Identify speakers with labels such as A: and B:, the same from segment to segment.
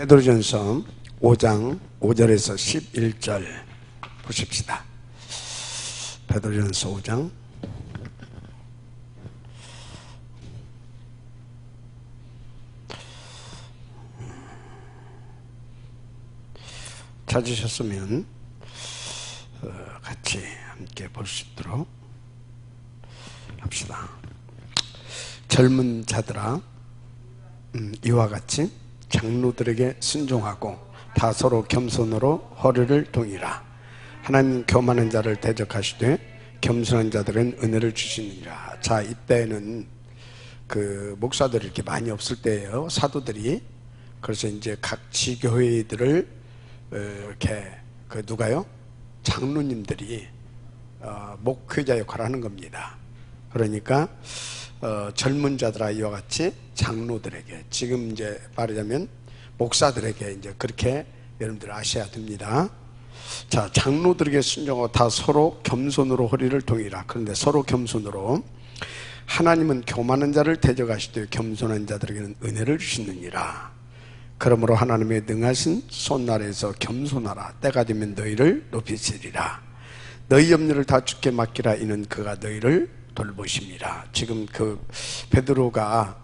A: 베드로전서 5장 5절에서 11절 보십시다. 베드로전서 5장 찾으셨으면 같이 함께 볼 수 있도록 합시다. 젊은 자들아, 이와 같이 장로들에게 순종하고 다 서로 겸손으로 허리를 동이라. 하나님 교만한 자를 대적하시되 겸손한 자들은 은혜를 주시느니라. 자, 이때는 그 목사들이 이렇게 많이 없을 때예요. 사도들이. 그래서 이제 각 지교회들을 이렇게 그 누가요? 장로님들이 목회자 역할을 하는 겁니다. 그러니까 젊은 자들아 이와 같이 장로들에게, 지금 이제 말하자면 목사들에게 이제 그렇게 여러분들 아셔야 됩니다. 자, 장로들에게 순종하고 다 서로 겸손으로 허리를 동이라. 그런데 서로 겸손으로, 하나님은 교만한 자를 대적하시되 겸손한 자들에게는 은혜를 주시느니라. 그러므로 하나님의 능하신 손날에서 겸손하라. 때가 되면 너희를 높이시리라. 너희 염려를 다 주께 맡기라. 이는 그가 너희를 돌보심이라. 지금 그 베드로가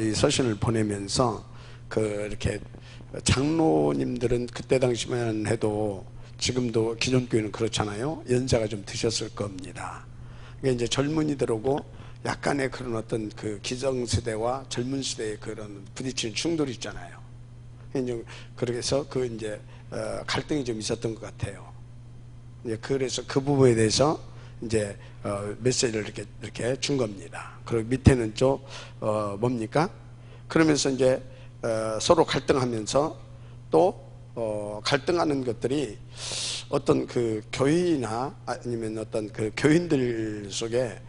A: 이 서신을 보내면서 이렇게 장로님들은 그때 당시만 해도, 지금도 기존 교회는 그렇잖아요. 연세가 좀 드셨을 겁니다. 그러니까 이제 젊은이들하고 약간의 그런 어떤 그 기성세대와 젊은 시대의 그런 부딪히는 충돌이 있잖아요. 그래서 이제 갈등이 좀 있었던 것 같아요. 그래서 그 부분에 대해서 이제 메시지를 이렇게 준 겁니다. 그리고 밑에는 좀 뭡니까? 그러면서 이제 서로 갈등하면서 또 갈등하는 것들이 어떤 그 교회나 아니면 어떤 그 교인들 속에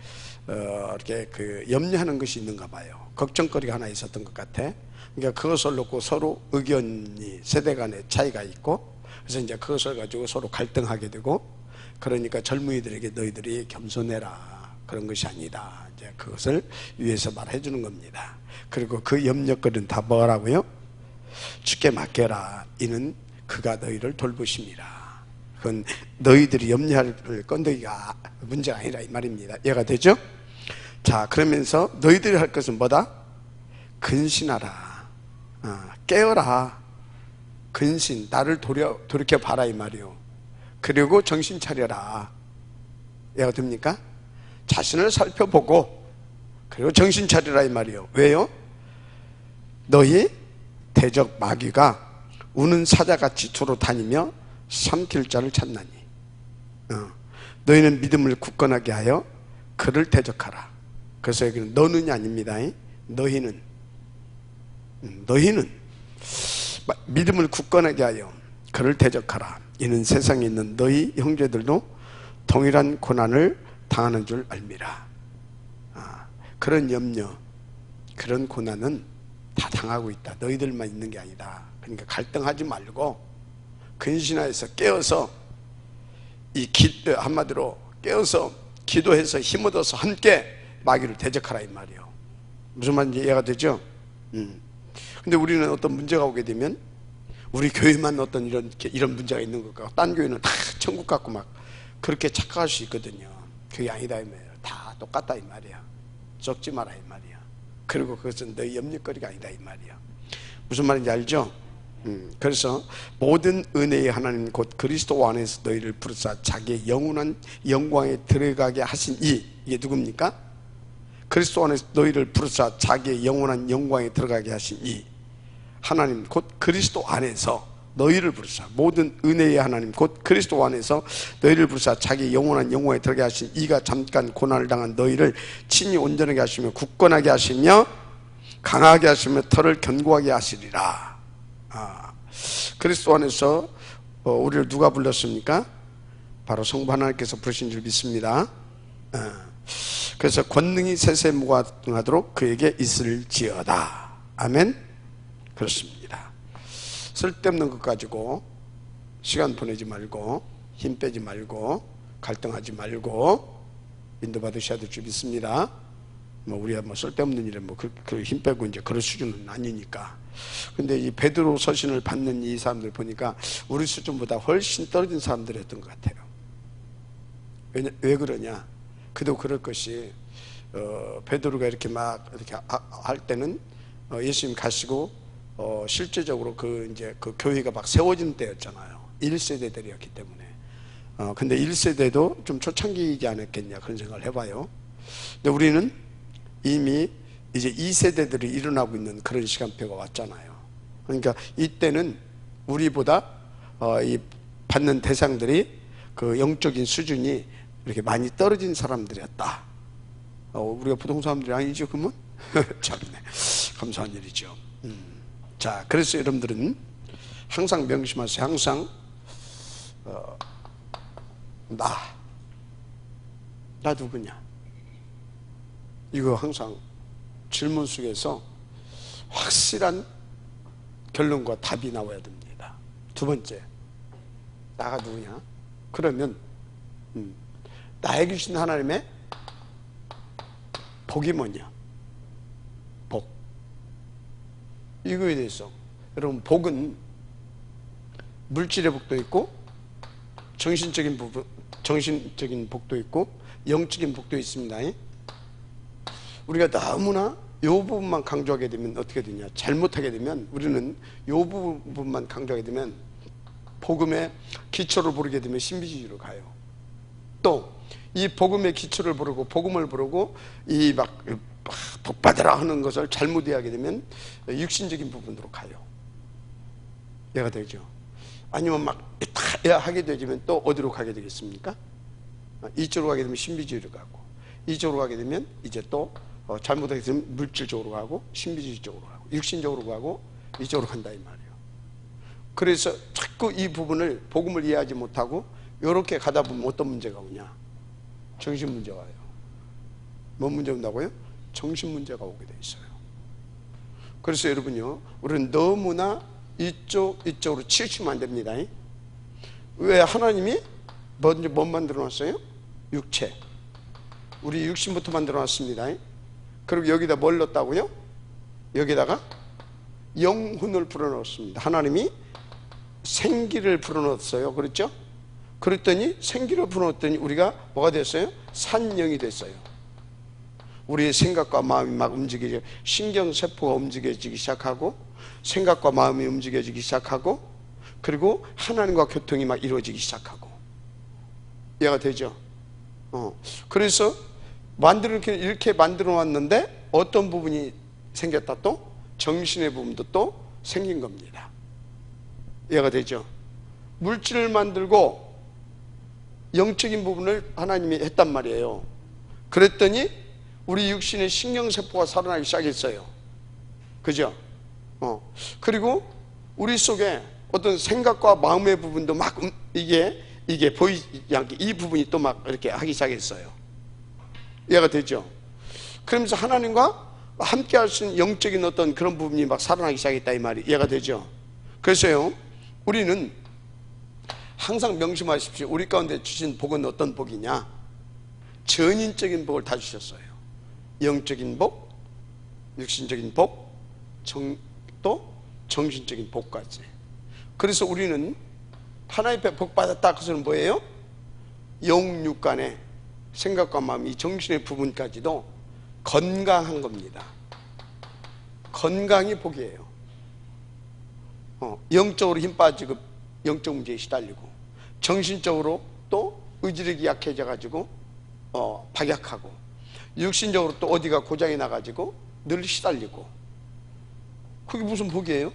A: 이렇게 그 염려하는 것이 있는가 봐요. 걱정거리가 하나 있었던 것 같아. 그러니까 그것을 놓고 서로 의견이, 세대 간의 차이가 있고, 그래서 이제 그것을 가지고 서로 갈등하게 되고, 그러니까 젊은이들에게 너희들이 겸손해라, 그런 것이 아니다, 이제 그것을 위해서 말해 주는 겁니다. 그리고 그 염려거리는 다 뭐라고요? 주께 맡겨라. 이는 그가 너희를 돌보심이라. 그건 너희들이 염려할 건더기가 문제가 아니라 이 말입니다. 이해가 되죠? 자, 그러면서 너희들이 할 것은 뭐다? 근신하라. 깨어라. 근신, 나를 돌이켜봐라 이 말이요. 그리고 정신 차려라. 이해가 됩니까? 자신을 살펴보고 그리고 정신 차려라 이 말이요. 왜요? 너희 대적 마귀가 우는 사자같이 두루 다니며 삼킬 자를 찾나니 너희는 믿음을 굳건하게 하여 그를 대적하라. 그래서 여기는 너는이 아닙니다. 너희는 믿음을 굳건하게 하여 그를 대적하라. 이는 세상에 있는 너희 형제들도 동일한 고난을 당하는 줄 알미라. 그런 염려, 그런 고난은 다 당하고 있다. 너희들만 있는 게 아니다. 그러니까 갈등하지 말고 근신하여서 깨어서 한마디로 깨어서 기도해서 힘 얻어서 함께 마귀를 대적하라 이 말이에요. 무슨 말인지 이해가 되죠? 근데 우리는 어떤 문제가 오게 되면 우리 교회만 어떤 이런 문제가 있는 것 같고, 딴 교회는 다 천국 같고 막 그렇게 착각할 수 있거든요. 그게 아니다 이 말이에요. 다 똑같다 이 말이야. 썩지 마라 이 말이야. 그리고 그것은 너희 염려거리가 아니다 이 말이야. 무슨 말인지 알죠? 그래서 모든 은혜의 하나님 곧 그리스도 안에서 너희를 부르사 자기의 영원한 영광에 들어가게 하신 이게 누굽니까? 그리스도 안에서 너희를 부르사 자기의 영원한 영광에 들어가게 하신 하나님 곧 그리스도 안에서 너희를 부르사, 모든 은혜의 하나님 곧 그리스도 안에서 너희를 부르사 자기 영원한 영광에 들어가게 하신 이가 잠깐 고난을 당한 너희를 친히 온전하게 하시며 굳건하게 하시며 강하게 하시며 털을 견고하게 하시리라. 그리스도 안에서 우리를 누가 불렀습니까? 바로 성부 하나님께서 부르신 줄 믿습니다. 그래서 권능이 세세무궁하도록 그에게 있을지어다. 아멘. 그렇습니다. 쓸데없는 것 가지고 시간 보내지 말고 힘 빼지 말고 갈등하지 말고 인도받으셔야 될 줄 믿습니다. 뭐 우리가 뭐 쓸데없는 일에 뭐 그 힘 빼고 이제 그런 수준은 아니니까. 근데 이 베드로 서신을 받는 이 사람들 보니까 우리 수준보다 훨씬 떨어진 사람들이었던 것 같아요. 왜 그러냐? 그도 그럴 것이 베드로가 이렇게 막 이렇게 할 때는 예수님 가시고 실제적으로 그 이제 그 교회가 막 세워진 때였잖아요. 1세대들이었기 때문에. 근데 1세대도 좀 초창기이지 않았겠냐 그런 생각을 해봐요. 근데 우리는 이미 이제 2세대들이 일어나고 있는 그런 시간표가 왔잖아요. 그러니까 이때는 우리보다 이 받는 대상들이 그 영적인 수준이 이렇게 많이 떨어진 사람들이었다. 우리가 보통 사람들이 아니죠, 그러면? 참네. 감사한 일이죠. 자, 그래서 여러분들은 항상 명심하세요. 항상 나 누구냐? 이거 항상 질문 속에서 확실한 결론과 답이 나와야 됩니다. 두 번째, 나가 누구냐? 그러면 나에게 주신 하나님의 복이 뭐냐? 복. 이거에 대해서 여러분, 복은 물질의 복도 있고 정신적인 복도 있고 영적인 복도 있습니다. 우리가 너무나 이 부분만 강조하게 되면 어떻게 되냐? 잘못하게 되면 우리는 이 부분만 강조하게 되면 복음의 기초를 모르게 되면 신비주의로 가요. 또 이 복음의 기초를 모르고 복음을 모르고 이 막 복받으라 하는 것을 잘못 이해하게 되면 육신적인 부분으로 가요. 이해가 되죠? 아니면 막 하게 되면 또 어디로 가게 되겠습니까? 이쪽으로 가게 되면 신비주의로 가고, 이쪽으로 가게 되면 이제 또 잘못하게 되면 물질적으로 가고 신비주의 쪽으로 가고 육신적으로 가고 이쪽으로 간다 이 말이에요. 그래서 자꾸 이 부분을 복음을 이해하지 못하고 이렇게 가다 보면 어떤 문제가 오냐? 정신 문제가 와요. 뭔 문제 온다고요? 정신 문제가 오게 돼 있어요. 그래서 여러분요, 우리는 너무나 이쪽으로 치우치면 안 됩니다. 왜? 하나님이 먼저 뭐 만들어 놨어요? 육체. 우리 육신부터 만들어 놨습니다. 그리고 여기다 뭘 넣었다고요? 여기다가 영혼을 불어넣었습니다. 하나님이 생기를 불어넣었어요. 그렇죠? 그랬더니 생기를 불어넣었더니 우리가 뭐가 됐어요? 산영이 됐어요. 우리의 생각과 마음이 막 움직이죠. 신경세포가 움직여지기 시작하고 생각과 마음이 움직여지기 시작하고 그리고 하나님과 교통이 막 이루어지기 시작하고. 이해가 되죠? 그래서 이렇게 만들어 놨는데 어떤 부분이 생겼다? 또 정신의 부분도 또 생긴 겁니다. 이해가 되죠? 물질을 만들고 영적인 부분을 하나님이 했단 말이에요. 그랬더니 우리 육신의 신경세포가 살아나기 시작했어요. 그죠? 그리고 우리 속에 어떤 생각과 마음의 부분도 막 이게 보이지 않게 이 부분이 또 막 이렇게 하기 시작했어요. 이해가 되죠? 그러면서 하나님과 함께 할 수 있는 영적인 어떤 그런 부분이 막 살아나기 시작했다 이 말이 이해가 되죠? 그래서요, 우리는 항상 명심하십시오. 우리 가운데 주신 복은 어떤 복이냐? 전인적인 복을 다 주셨어요. 영적인 복, 육신적인 복, 또 정신적인 복까지. 그래서 우리는 하나님의 복 받았다. 그것은 뭐예요? 영육간의 생각과 마음, 이 정신의 부분까지도 건강한 겁니다. 건강이 복이에요. 영적으로 힘 빠지고 영적 문제에 시달리고 정신적으로 또 의지력이 약해져 가지고 박약하고 육신적으로 또 어디가 고장이 나가지고 늘 시달리고. 그게 무슨 복이에요?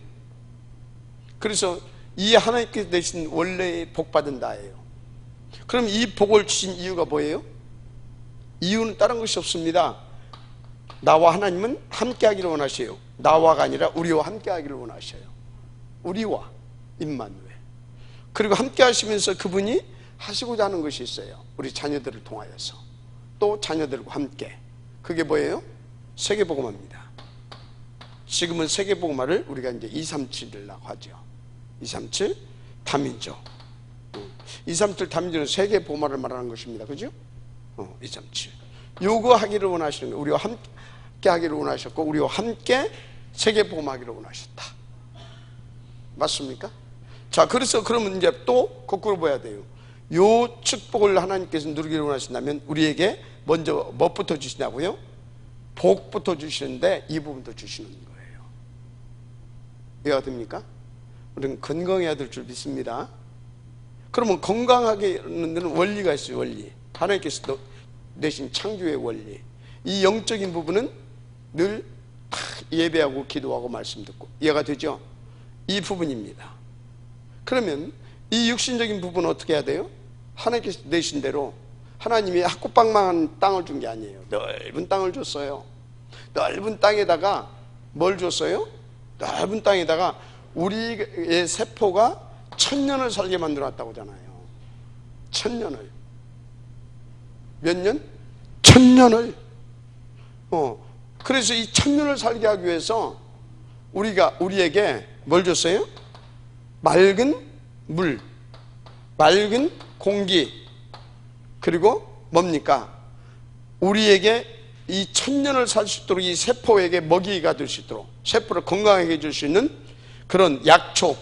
A: 그래서 이 하나님께서 내신 원래의 복 받은 나예요. 그럼 이 복을 주신 이유가 뭐예요? 이유는 다른 것이 없습니다. 나와 하나님은 함께 하기를 원하셔요. 나와가 아니라 우리와 함께 하기를 원하셔요. 우리와 임마누엘. 그리고 함께 하시면서 그분이 하시고자 하는 것이 있어요. 우리 자녀들을 통하여서 또 자녀들과 함께. 그게 뭐예요? 세계복음화입니다. 지금은 세계복음화를 우리가 이제 237이라고 하죠. 237 다민족. 237 다민족은 세계복음화를 말하는 것입니다. 그죠? 237 요거 하기를 원하시는 거예요. 우리와 하기를 원하셨고 우리와 함께 세계 복음하기를 원하셨다. 맞습니까? 자, 그래서 그러면 이제 또 거꾸로 봐야 돼요. 요 축복을 하나님께서 누리기를 원하신다면 우리에게 먼저 무엇부터 주시냐고요? 복부터 주시는데 이 부분도 주시는 거예요. 이해가 됩니까? 우리는 건강해야 될 줄 믿습니다. 그러면 건강하게 하는 데는 원리가 있어요. 원리. 하나님께서 내신 창조의 원리. 이 영적인 부분은 늘 예배하고 기도하고 말씀 듣고. 이해가 되죠? 이 부분입니다. 그러면 이 육신적인 부분은 어떻게 해야 돼요? 하나님께서 내신 대로 하나님이 학구방망한 땅을 준 게 아니에요. 넓은 땅을 줬어요. 넓은 땅에다가 뭘 줬어요? 넓은 땅에다가 우리의 세포가 1000년을 살게 만들어놨다고 하잖아요. 1000년을. 몇 년? 1000년을. 그래서 이 1000년을 살게 하기 위해서 우리에게 뭘 줬어요? 맑은 물, 맑은 공기, 그리고 뭡니까? 우리에게 이 1000년을 살 수 있도록 이 세포에게 먹이가 될 수 있도록, 세포를 건강하게 해줄 수 있는 그런 약초,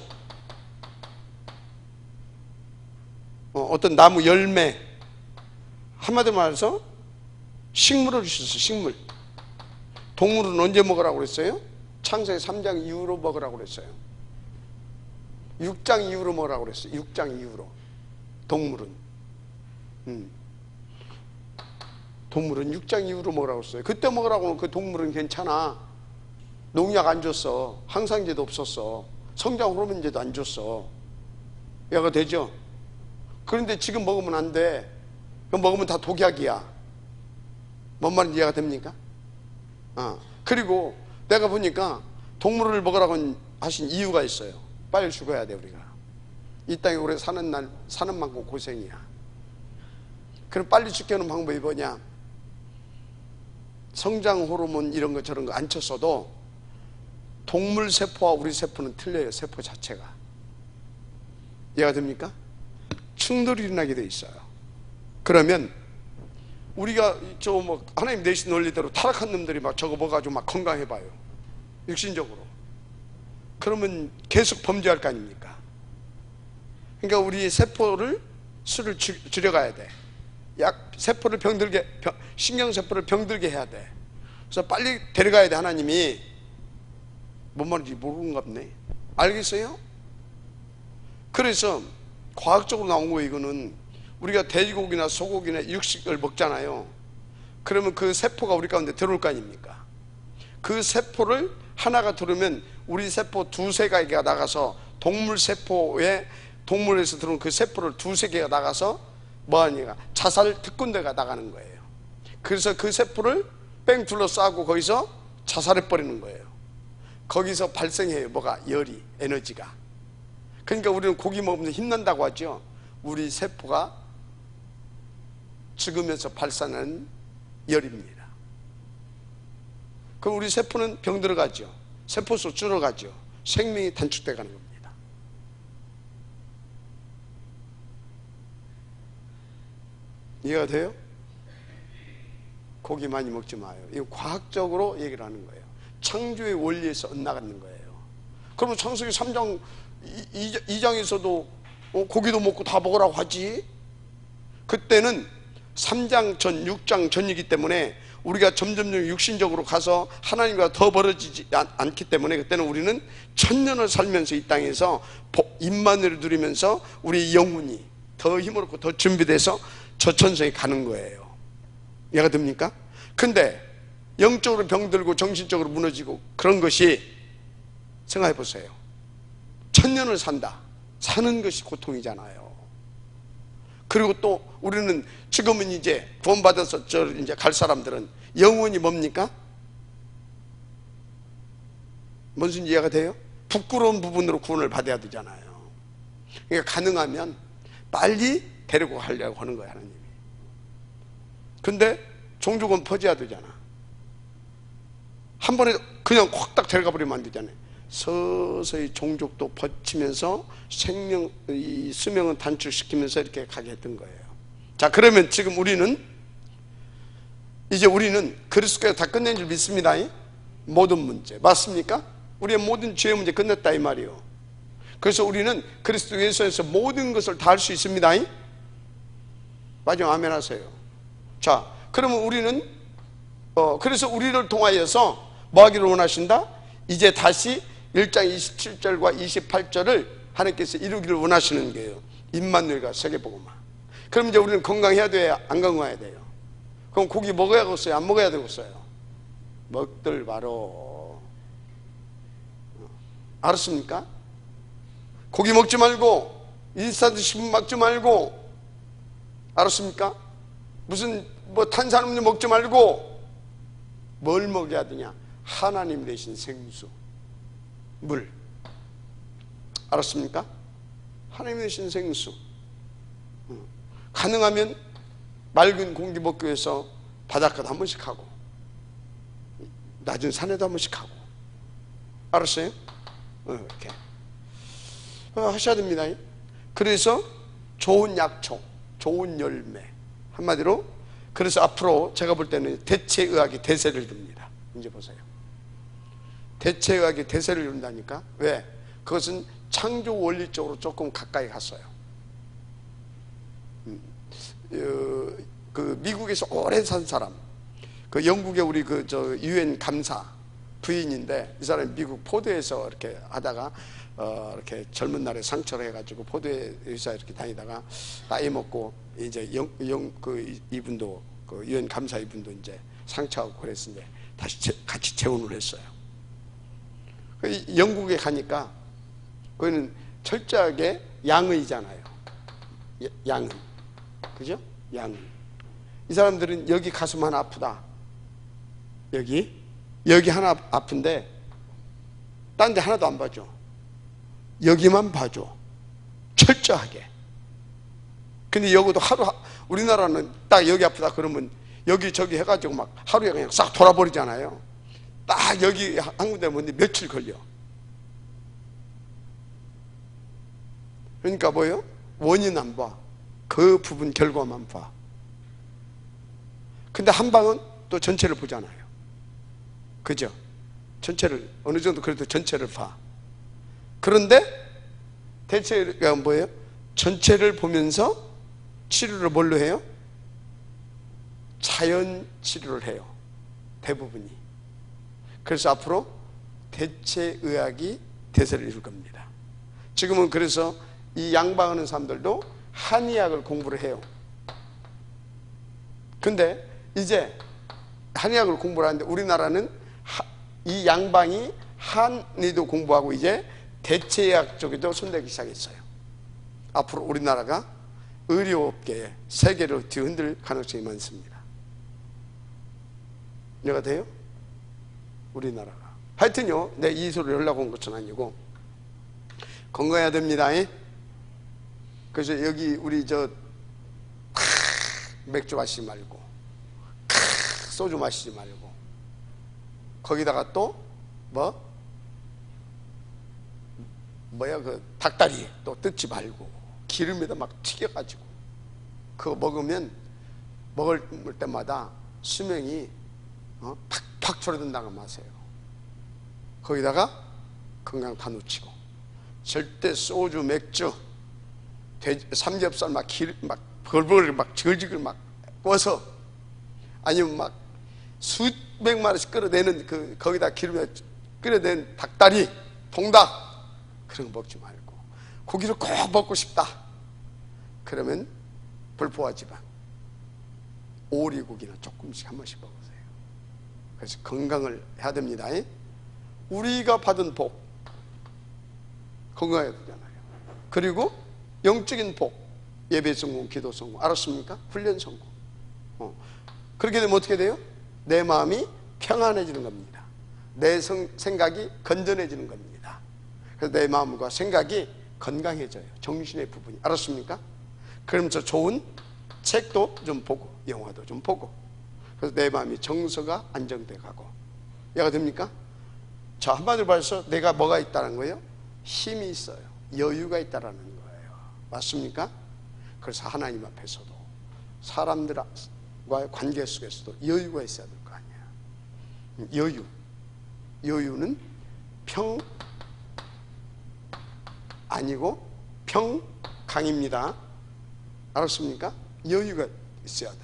A: 어떤 나무 열매, 한마디로 말해서 식물을 주셨어요. 식물. 동물은 언제 먹으라고 그랬어요? 창세기 3장 이후로 먹으라고 그랬어요. 6장 이후로 먹으라고 그랬어요. 6장 이후로. 동물은 동물은 6장 이후로 먹으라고 했어요. 그때 먹으라고 하면 그 동물은 괜찮아. 농약 안 줬어. 항상제도 없었어. 성장 호르몬제도 안 줬어. 이해가 되죠? 그런데 지금 먹으면 안 돼. 그거 먹으면 다 독약이야. 뭔 말인지 이해가 됩니까? 그리고 내가 보니까 동물을 먹으라고 하신 이유가 있어요. 빨리 죽어야 돼. 우리가 이 땅에 오래 사는 만큼 고생이야. 그럼 빨리 죽게 하는 방법이 뭐냐? 성장 호르몬 이런 거 저런 거 안 쳤어도 동물 세포와 우리 세포는 틀려요. 세포 자체가. 이해가 됩니까? 충돌이 일어나게 돼 있어요. 그러면 우리가 하나님 내신 논리대로 타락한 놈들이 막 저거 먹어가지고 막 건강해봐요. 육신적으로. 그러면 계속 범죄할 거 아닙니까? 그러니까 우리 세포를 수를 줄여가야 돼. 세포를 신경세포를 병들게 해야 돼. 그래서 빨리 데려가야 돼. 하나님이. 뭔 말인지 모르는가 보네. 알겠어요? 그래서 과학적으로 나온 거예요. 이거는 우리가 돼지고기나 소고기나 육식을 먹잖아요. 그러면 그 세포가 우리 가운데 들어올 거 아닙니까? 그 세포를 하나가 들어오면 우리 세포 두세 개가 나가서 동물에서 들어온 그 세포를 두세 개가 나가서 뭐하니까 자살 특군대가 나가는 거예요. 그래서 그 세포를 뺑 둘러싸고 거기서 자살해 버리는 거예요. 거기서 발생해요. 뭐가? 열이, 에너지가. 그러니까 우리는 고기 먹으면서 힘난다고 하죠. 우리 세포가 죽으면서 발산하는 열입니다. 그럼 우리 세포는 병들어가죠. 세포수 줄어가죠. 생명이 단축돼 가는 겁니다. 이해가 돼요? 고기 많이 먹지 마요. 이거 과학적으로 얘기를 하는 거예요. 창조의 원리에서 엇나가는 거예요. 그러면 창세기 3장 2장에서도 고기도 먹고 다 먹으라고 하지. 그때는 3장 전 6장 전이기 때문에 우리가 점점 육신적으로 가서 하나님과 더 멀어지지 않기 때문에 그때는 우리는 1000년을 살면서 이 땅에서 임만을 누리면서 우리 영혼이 더 힘을 얻고 더 준비돼서 저 천성에 가는 거예요. 이해가 됩니까? 근데 영적으로 병들고 정신적으로 무너지고 그런 것이, 생각해 보세요. 1000년을 산다. 사는 것이 고통이잖아요. 그리고 또 우리는 지금은 이제 구원받아서 이제 갈 사람들은 영원히 뭡니까? 뭔지 이해가 돼요? 부끄러운 부분으로 구원을 받아야 되잖아요. 그러니까 가능하면 빨리 데리고 가려고 하는 거예요, 하나님이. 근데 종족은 퍼져야 되잖아. 한 번에 그냥 확 딱 데려가 버리면 안 되잖아요. 서서히 종족도 버치면서 이 수명은 단축시키면서 이렇게 가게 했던 거예요. 자, 그러면 지금 우리는 1000년을 살게 하기 위해서 1000년을 살게 하기 위해서 우리에게 뭘 줬어요? 맑은 물, 맑은 공기, 그리고 뭡니까? 약초, 자, 그러면 지금 우리는 이제 우리는 그리스도께서 다 끝낸 줄 믿습니다. 모든 문제 맞습니까? 우리의 모든 죄의 문제 끝냈다 이 말이요. 그래서 우리는 그리스도 예수에서 모든 것을 다 할 수 있습니다. 마지막 아멘 하세요. 자, 그러면 우리는 그래서 우리를 통하여서 뭐 하기를 원하신다? 이제 다시 1장 27절과 28절을 하나님께서 이루기를 원하시는 거예요. 임마누엘과 세계복음화. 그럼 이제 우리는 건강해야 돼요? 안 건강해야 돼요? 그럼 고기 먹어야겠어요? 안 먹어야 되겠어요? 먹들 바로. 알았습니까? 고기 먹지 말고 인스턴트 식품 먹지 말고, 알았습니까? 무슨 뭐 탄산음료 먹지 말고 뭘 먹여야 되냐? 하나님 대신 생수, 물. 알았습니까? 하나님 대신 생수. 가능하면 맑은 공기 먹기 위해서 바닷가도 한 번씩 하고 낮은 산에도 한 번씩 하고. 알았어요? 이렇게 하셔야 됩니다. 그래서 좋은 약초, 좋은 열매, 한마디로 그래서 앞으로 제가 볼 때는 대체의학이 대세를 둡니다. 이제 보세요. 대체의학이 대세를 이룬다니까. 왜? 그것은 창조 원리적으로 조금 가까이 갔어요. 그 미국에서 오래 산 사람, 그 영국의 우리 유엔 감사 부인인데, 이 사람이 미국 포도에서 이렇게 하다가 이렇게 젊은 날에 상처를 해가지고 포도에 의사 이렇게 다니다가 나이 먹고 이제 이분도 그 유엔 감사 이분도 이제 상처하고 그랬는데 다시 같이 재혼을 했어요. 영국에 가니까 거기는 철저하게 양의잖아요. 양의, 그죠? 양의. 이 사람들은 여기 가슴 하나 아프다, 여기 하나 아픈데 딴 데 하나도 안 봐줘. 여기만 봐줘, 철저하게. 근데 여기도 우리나라는 딱 여기 아프다 그러면 여기저기 해가지고 막 하루에 그냥 싹 돌아버리잖아요. 딱 여기 한 군데 뭔데 며칠 걸려. 그러니까 뭐예요? 원인 안 봐. 그 부분 결과만 봐. 근데 한 방은 또 전체를 보잖아요. 그죠? 전체를, 어느 정도 그래도 전체를 봐. 그런데 대체가 뭐예요? 전체를 보면서 치료를 뭘로 해요? 자연 치료를 해요, 대부분이. 그래서 앞으로 대체의학이 대세를 이룰 겁니다. 지금은 그래서 이 양방하는 사람들도 한의학을 공부를 해요. 근데 이제 한의학을 공부를 하는데 우리나라는 이 양방이 한의도 공부하고 이제 대체의학 쪽에도 손대기 시작했어요. 앞으로 우리나라가 의료업계에 세계로 뒤흔들 가능성이 많습니다. 이해가 돼요? 우리나라가. 하여튼요, 내 이 소리 연락 온 것은 아니고 건강해야 됩니다. 그래서 여기 우리 맥주 마시지 말고 소주 마시지 말고 거기다가 또 그 닭다리 또 뜯지 말고 기름에다 막 튀겨가지고 그거 먹으면 먹을 때마다 수명이 팍팍 줄어든다고 마세요. 거기다가 건강 다 놓치고 절대 소주, 맥주, 삼겹살 막 벌벌 막 질질 막 구워서 아니면 막 수백만 원씩 끓여내는 거기다 기름에 끓여낸 닭다리, 통닭 그런 거 먹지 말고 고기를 꼭 먹고 싶다 그러면 불포화 지방 오리고기나 조금씩 한 번씩 먹으세요. 그래서 건강을 해야 됩니다. 우리가 받은 복 건강해야 되잖아요. 그리고 영적인 복, 예배 성공, 기도 성공, 알았습니까? 훈련 성공. 그렇게 되면 어떻게 돼요? 내 마음이 평안해지는 겁니다. 내 생각이 건전해지는 겁니다. 그래서 내 마음과 생각이 건강해져요. 정신의 부분이. 알았습니까? 그러면서 좋은 책도 좀 보고 영화도 좀 보고 그래서 내 마음이 정서가 안정돼 가고. 이해가 됩니까? 자, 한마디로 말해서 내가 뭐가 있다는 거예요? 힘이 있어요. 여유가 있다는 거예요. 맞습니까? 그래서 하나님 앞에서도 사람들 사람과의 관계 속에서도 여유가 있어야 될 거 아니야. 여유는 평 아니고 평강입니다. 알았습니까? 여유가 있어야 돼.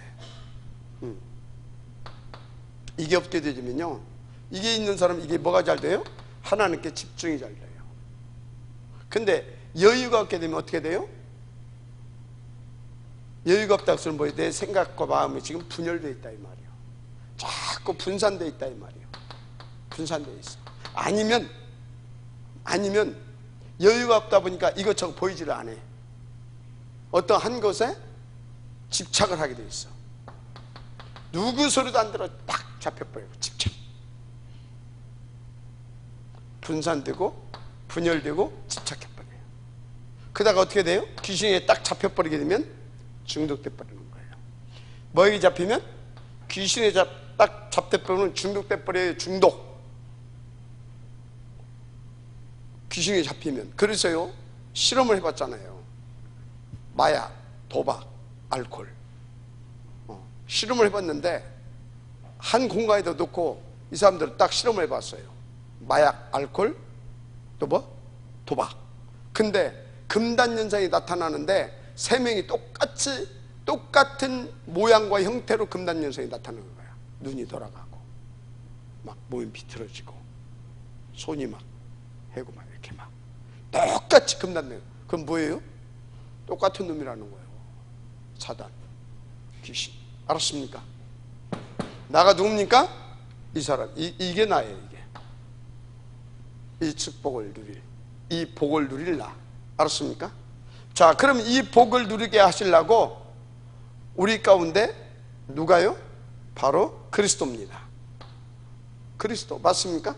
A: 이게 없게 되면요, 이게 있는 사람, 이게 뭐가 잘 돼요? 하나님께 집중이 잘 돼요. 근데 여유가 없게 되면 어떻게 돼요? 여유가 없다고 해서 뭐예요? 내 생각과 마음이 지금 분열되어 있다 이 말이에요. 자꾸 분산되어 있다 이 말이에요. 분산되어 있어. 아니면 여유가 없다 보니까 이것저것 보이지를 않아. 어떤 한 것에 집착을 하게 돼 있어. 누구 소리도 안 들어 딱 잡혀버리고 집착. 분산되고 분열되고 집착해버려요. 그러다가 어떻게 돼요? 귀신에 딱 잡혀버리게 되면 중독돼 버리는 거예요. 뭐에 잡히면? 귀신에 딱 잡혀버리면 중독돼 버려요. 중독. 귀신에 잡히면. 그래서요, 실험을 해봤잖아요. 마약, 도박, 알코올. 실험을 해봤는데 한 공간에다 놓고 이 사람들을 딱 실험을 해봤어요. 마약, 알코올, 또 뭐? 도박. 근데 금단 현상이 나타나는데 세 명이 똑같은 모양과 형태로 금단 현상이 나타나는 거야. 눈이 돌아가고 막 몸이 비틀어지고 손이 막 해고 막 이렇게 막 똑같이 금단 현상. 그럼 뭐예요? 똑같은 놈이라는 거예요. 사단, 귀신. 알았습니까? 나가 누굽니까? 이 사람. 이게 나예요. 이 축복을 누릴, 이 복을 누릴 나. 알았습니까? 자, 그럼 이 복을 누리게 하시려고 우리 가운데 누가요? 바로 그리스도입니다. 그리스도 맞습니까?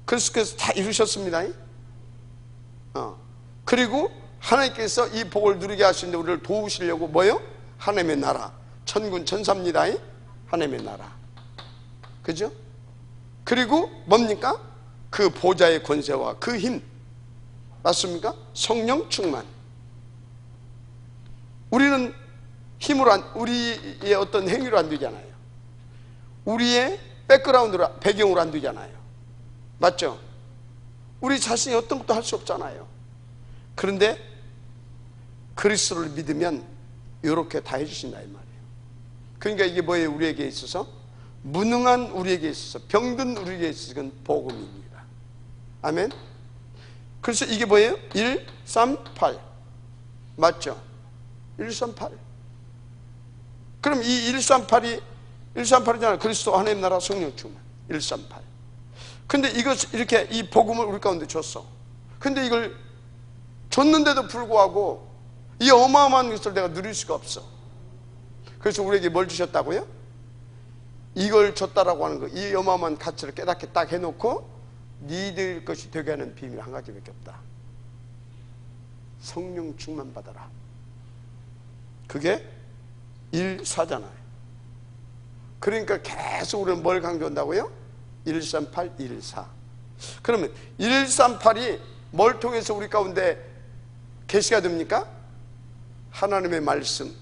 A: 그리스도께서 다 이루셨습니다. 그리고 하나님께서 이 복을 누리게 하시는데 우리를 도우시려고 뭐요? 하나님의 나라, 천군 천사입니다. 하나님의 나라. 그죠? 그리고 뭡니까? 그 보좌의 권세와 그 힘. 맞습니까? 성령 충만. 우리는 힘으로 우리의 어떤 행위로 안 되잖아요. 우리의 백그라운드로, 배경으로 안 되잖아요. 맞죠? 우리 자신이 어떤 것도 할 수 없잖아요. 그런데 그리스도를 믿으면 이렇게 다 해주신다 이 말이에요. 그러니까 이게 뭐예요? 우리에게 있어서 무능한 우리에게 있어서, 병든 우리에게 있어서 이건 복음입니다. 아멘. 그래서 이게 뭐예요? 138 맞죠? 138. 그럼 이 138이잖아요. 그리스도 하나님 나라 성령 충만. 138. 근데 이렇게 이 복음을 우리 가운데 줬어. 근데 이걸 줬는데도 불구하고 이 어마어마한 것을 내가 누릴 수가 없어. 그래서 우리에게 뭘 주셨다고요? 이걸 줬다라고 하는 거, 이 어마어마한 가치를 깨닫게 딱 해놓고 니들 것이 되게 하는 비밀 한 가지밖에 없다. 성령 충만 받아라. 그게 1,4잖아요. 그러니까 계속 우리는 뭘 강조한다고요? 138, 1,4. 그러면 138이 뭘 통해서 우리 가운데 계시가 됩니까? 하나님의 말씀,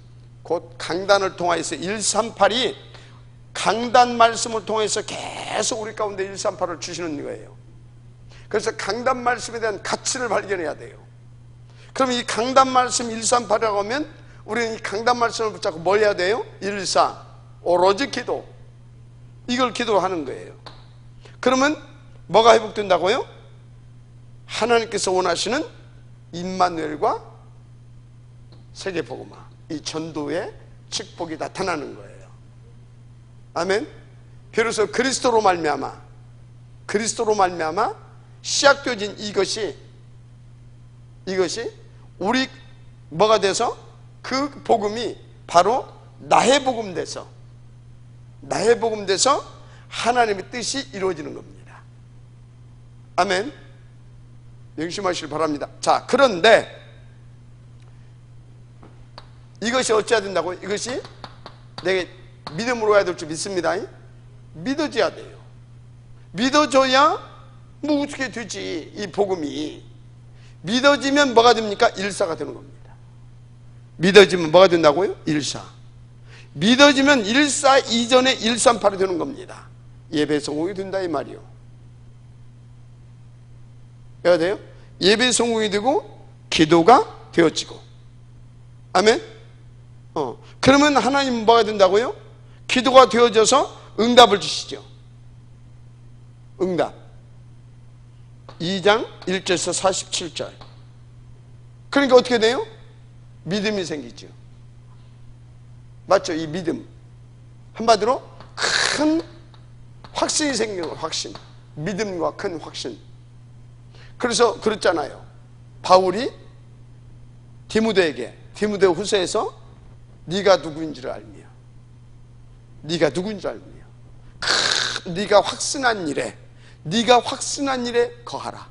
A: 곧 강단을 통하여서 138이 강단 말씀을 통해서 계속 우리 가운데 138을 주시는 거예요. 그래서 강단 말씀에 대한 가치를 발견해야 돼요. 그럼 이 강단 말씀 138이라고 하면 우리는 이 강단 말씀을 붙잡고 뭘 해야 돼요? 1,4 오로지 기도, 이걸 기도하는 거예요. 그러면 뭐가 회복된다고요? 하나님께서 원하시는 임마누엘과 세계복음화, 이 전도의 축복이 나타나는 거예요. 아멘. 비로소 그리스도로 말미암아 시작되어진 이것이 우리 뭐가 돼서 그 복음이 바로 나의 복음 돼서 하나님의 뜻이 이루어지는 겁니다. 아멘. 명심하시길 바랍니다. 자, 그런데 이것이 어찌해야 된다고요? 이것이 내게 믿음으로 해야 될 줄 믿습니다. 믿어져야 돼요. 믿어져야 뭐 어떻게 되지? 이 복음이 믿어지면 뭐가 됩니까? 1,4가 되는 겁니다. 믿어지면 뭐가 된다고요? 1,4. 믿어지면 1사 이전에 138이 되는 겁니다. 예배 성공이 된다 이 말이요. 해야 돼요? 예배 성공이 되고 기도가 되어지고. 아멘. 그러면 하나님은 뭐가 된다고요? 기도가 되어져서 응답을 주시죠. 응답. 2장 1절에서 47절. 그러니까 어떻게 돼요? 믿음이 생기죠. 맞죠? 이 믿음. 한마디로 큰 확신이 생기는 거예요. 확신. 믿음과 큰 확신. 그래서 그랬잖아요. 바울이 디모데에게, 디모데 후서에서 네가 누구인지를 알며, 네가 누구인지 알며, 네가 확신한 일에, 네가 확신한 일에 거하라.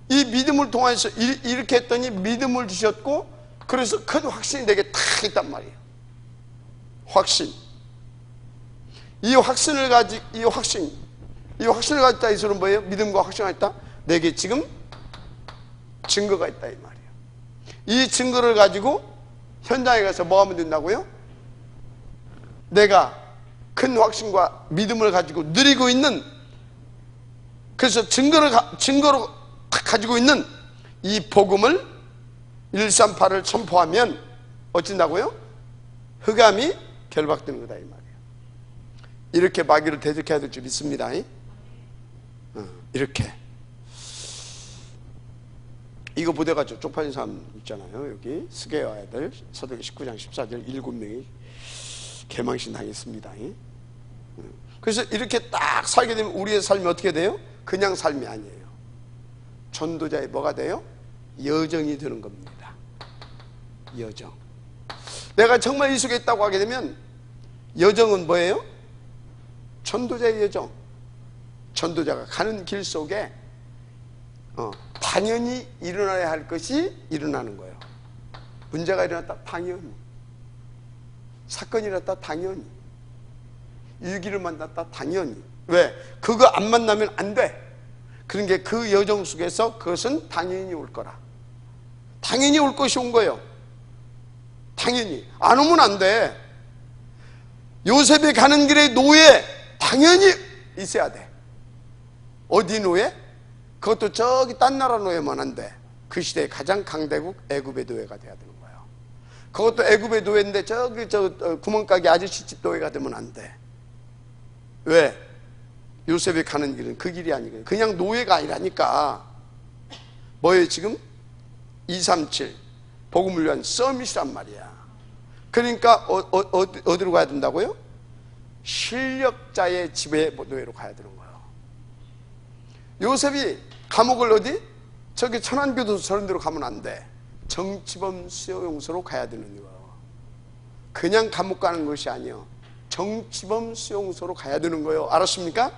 A: 이 믿음을 통해서 이렇게 했더니 믿음을 주셨고, 그래서 큰 확신이 내게 탁 있단 말이에요. 확신. 이 확신을 가졌다 이 소리는 뭐예요? 믿음과 확신을 가졌다. 내게 지금 증거가 있다 이 말이에요. 이 증거를 가지고 현장에 가서 뭐 하면 된다고요? 내가 큰 확신과 믿음을 가지고 누리고 있는, 그래서 증거로 가지고 있는 이 복음을 138을 선포하면 어쩐다고요? 흑암이 결박되는 거다 이 말이에요. 이렇게 마귀를 대적해야 될 줄 믿습니다. 이렇게. 이거 보내가지고 쪽팔린 사람 있잖아요. 여기 스게와 애들 사도행 19장 14절 7명이 개망신 당했습니다. 그래서 이렇게 딱 살게 되면 우리의 삶이 어떻게 돼요? 그냥 삶이 아니에요. 전도자의 뭐가 돼요? 여정이 되는 겁니다. 여정. 내가 정말 이 속에 있다고 하게 되면 여정은 뭐예요? 전도자의 여정. 전도자가 가는 길 속에 당연히 일어나야 할 것이 일어나는 거예요. 문제가 일어났다 당연히, 사건이 일어났다 당연히, 위기를 만났다 당연히. 왜? 그거 안 만나면 안 돼. 그런 게 그 여정 속에서 그것은 당연히 올 거라. 당연히 올 것이 온 거예요. 당연히. 안 오면 안 돼. 요셉이 가는 길에 노예 당연히 있어야 돼. 어디 노예? 그것도 저기 딴 나라 노예만 안 돼. 그 시대의 가장 강대국 애굽의 노예가 돼야 되는 거예요. 그것도 애굽의 노예인데 저기 구멍가게 아저씨 집 노예가 되면 안 돼. 왜? 요셉이 가는 길은 그 길이 아니거든요. 그냥 노예가 아니라니까. 뭐예요 지금? 237 복음을 위한 서밋이란 말이야. 그러니까 어디로 가야 된다고요? 실력자의 집에 노예로 가야 되는 거예요. 요셉이 감옥을 어디? 저기 천안교도소 저런 데로 가면 안 돼. 정치범 수용소로 가야 되는 거예요. 그냥 감옥 가는 것이 아니에요. 정치범 수용소로 가야 되는 거예요. 알았습니까?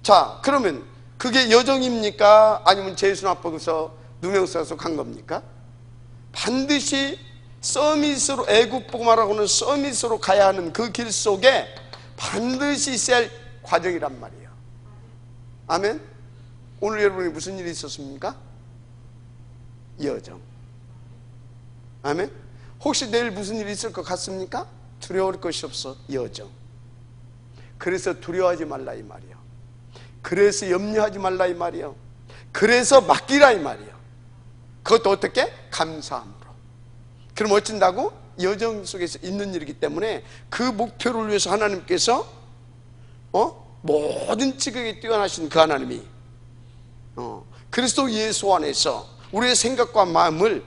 A: 자, 그러면 그게 여정입니까? 아니면 제수나법에서 누명서에서 간 겁니까? 반드시 서밋으로, 애국 복음하라고는 서밋으로 가야 하는 그 길 속에 반드시 있어야 할 과정이란 말이에요. 아멘? 오늘 여러분이 무슨 일이 있었습니까? 여정. 아멘? 혹시 내일 무슨 일이 있을 것 같습니까? 두려울 것이 없어. 여정. 그래서 두려워하지 말라 이 말이에요. 그래서 염려하지 말라 이 말이에요. 그래서 맡기라 이 말이에요. 그것도 어떻게? 감사함으로. 그럼 어쩐다고? 여정 속에서 있는 일이기 때문에 그 목표를 위해서 하나님께서 모든 지극히 뛰어나신 그 하나님이 그리스도 예수 안에서 우리의 생각과 마음을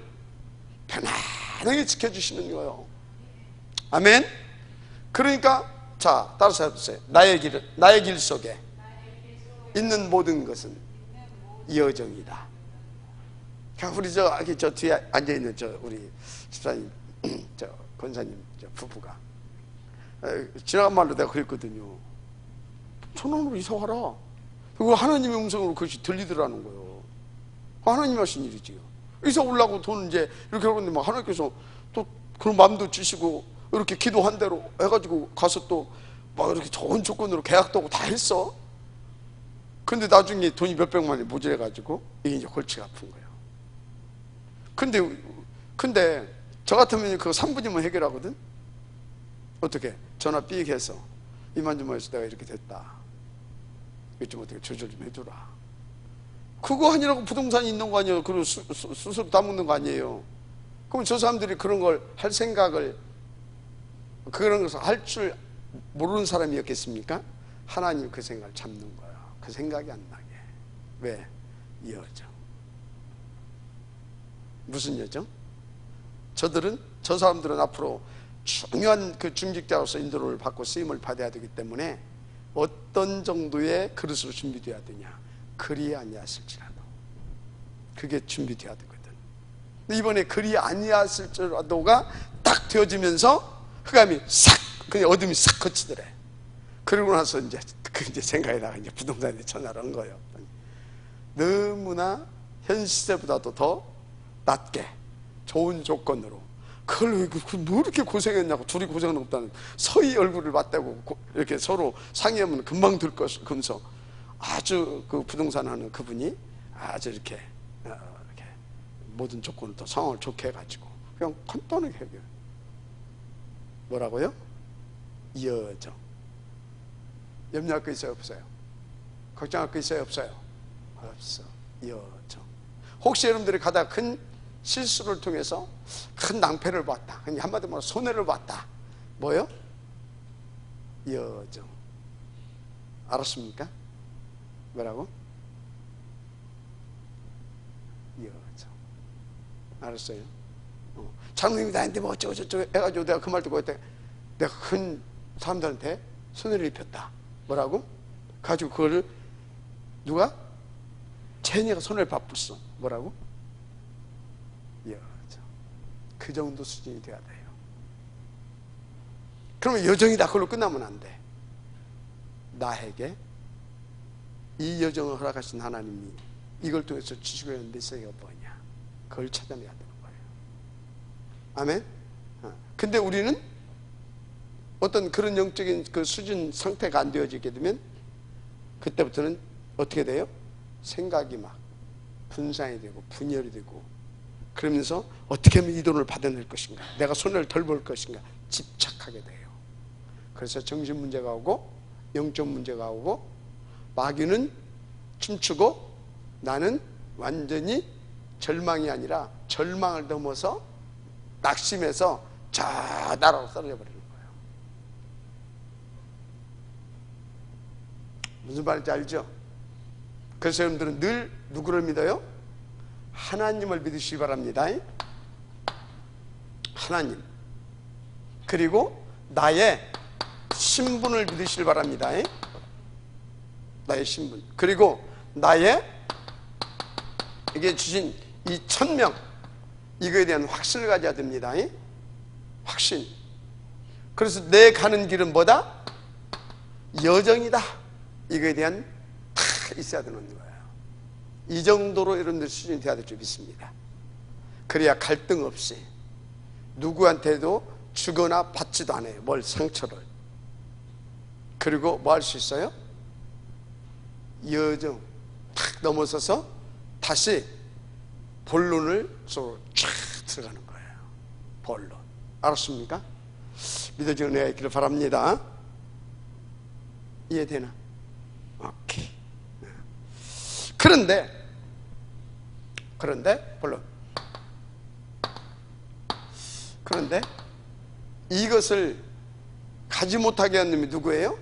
A: 편안하게 지켜주시는 거예요. 아멘. 그러니까 자, 따라서 해보세요. 나의 길 속에 있는 모든 것은 여정이다. 우리 저 뒤에 앉아 있는 우리 집사님, 권사님 부부가 지나간 말로 내가 그랬거든요. 천안으로 이사 와라. 그거 하나님의 음성으로 그것이 들리더라는 거예요. 하나님 하신 일이지요. 이사 오려고 돈 이제 이렇게 하는데 막 하나님께서 또 그런 마음도 주시고 이렇게 기도한 대로 해가지고 가서 또 막 이렇게 좋은 조건으로 계약도 하고 다 했어. 근데 나중에 돈이 몇백만이 모자라가지고 이게 이제 골치가 아픈 거예요. 근데 저 같으면 그거 3분이면 해결하거든. 어떻게? 전화 삑 해서 이만 좀 해서 내가 이렇게 됐다. 이거 좀 어떻게 조절 좀 해주라. 그거 아니라고 부동산이 있는 거 아니에요? 그리고 수수료 다 묻는 거 아니에요? 그럼 저 사람들이 그런 걸 할 생각을, 그런 것을 할 줄 모르는 사람이었겠습니까? 하나님 그 생각을 잡는 거예요. 그 생각이 안 나게. 왜? 여정. 무슨 여정? 저 사람들은 앞으로 중요한 그 중직자로서 인도를 받고 쓰임을 받아야 되기 때문에 어떤 정도의 그릇으로 준비되어야 되냐? 그리 아니하실지라도. 그게 준비되어야 되거든. 이번에 그리 아니하실지라도가 딱 되어지면서 흑암이 싹, 그냥 어둠이 싹 거치더래. 그러고 나서 이제 생각에다가 이제 부동산에 전화를 한 거예요. 너무나 현 시세보다도 더 낮게 좋은 조건으로. 그걸 뭐 이렇게 고생했냐고. 둘이 고생은 없다는, 서희 얼굴을 맞대고 이렇게 서로 상의하면 금방 될 것이면서 아주 그 부동산 하는 그분이 아주 이렇게 모든 조건을 또 상황을 좋게 해가지고 그냥 간단하게 해결. 뭐라고요? 여정. 염려할 거 있어요, 없어요? 걱정할 거 있어요, 없어요? 없어. 여정. 혹시 여러분들이 가다가 큰 실수를 통해서 큰 낭패를 봤다, 한마디로 말해서 손해를 봤다, 뭐요? 여정. 알았습니까? 뭐라고? 여정. 알았어요? 장로님이 나한테 뭐 어쩌고저쩌고 해가지고 내가 그 말 듣고 했대. 내가 큰 사람들한테 손해를 입혔다. 뭐라고? 가지고 그거를 누가? 제니가 손해를 받았어. 뭐라고? 여정. 그 정도 수준이 돼야 돼요. 그러면 여정이다, 그걸로 끝나면 안 돼. 나에게 이 여정을 허락하신 하나님이 이걸 통해서 주시고 있는 메시지가 뭐냐, 그걸 찾아내야 되는 거예요. 아멘? 근데 우리는 어떤 그런 영적인 그 수준 상태가 안 되어지게 되면 그때부터는 어떻게 돼요? 생각이 막 분산이 되고 분열이 되고, 그러면서 어떻게 하면 이 돈을 받아낼 것인가, 내가 손해를 덜 볼 것인가 집착하게 돼요. 그래서 정신 문제가 오고 영적 문제가 오고, 마귀는 춤추고 나는 완전히 절망이 아니라 절망을 넘어서 낙심해서 저 나라로 떨어져 버리는 거예요. 무슨 말인지 알죠? 그래서 여러분들은 늘 누구를 믿어요? 하나님을 믿으시기 바랍니다. 하나님. 그리고 나의 신분을 믿으시기 바랍니다. 나의 신분. 그리고 나의 이게 주신 이 천명, 이거에 대한 확신을 가져야 됩니다. 확신. 그래서 내 가는 길은 뭐다? 여정이다. 이거에 대한 다 있어야 되는 거예요. 이 정도로 여러분들 수준이 돼야 될 줄 믿습니다. 그래야 갈등 없이 누구한테도 주거나 받지도 않아요. 뭘, 상처를. 그리고 뭐 할 수 있어요? 여정 탁 넘어서서 다시 본론을 서로 쫙 들어가는 거예요. 본론. 알았습니까? 믿어지는 은혜가 있기를 바랍니다. 이해되나? 오케이. 그런데 본론. 그런데 이것을 가지 못하게 한 놈이 누구예요?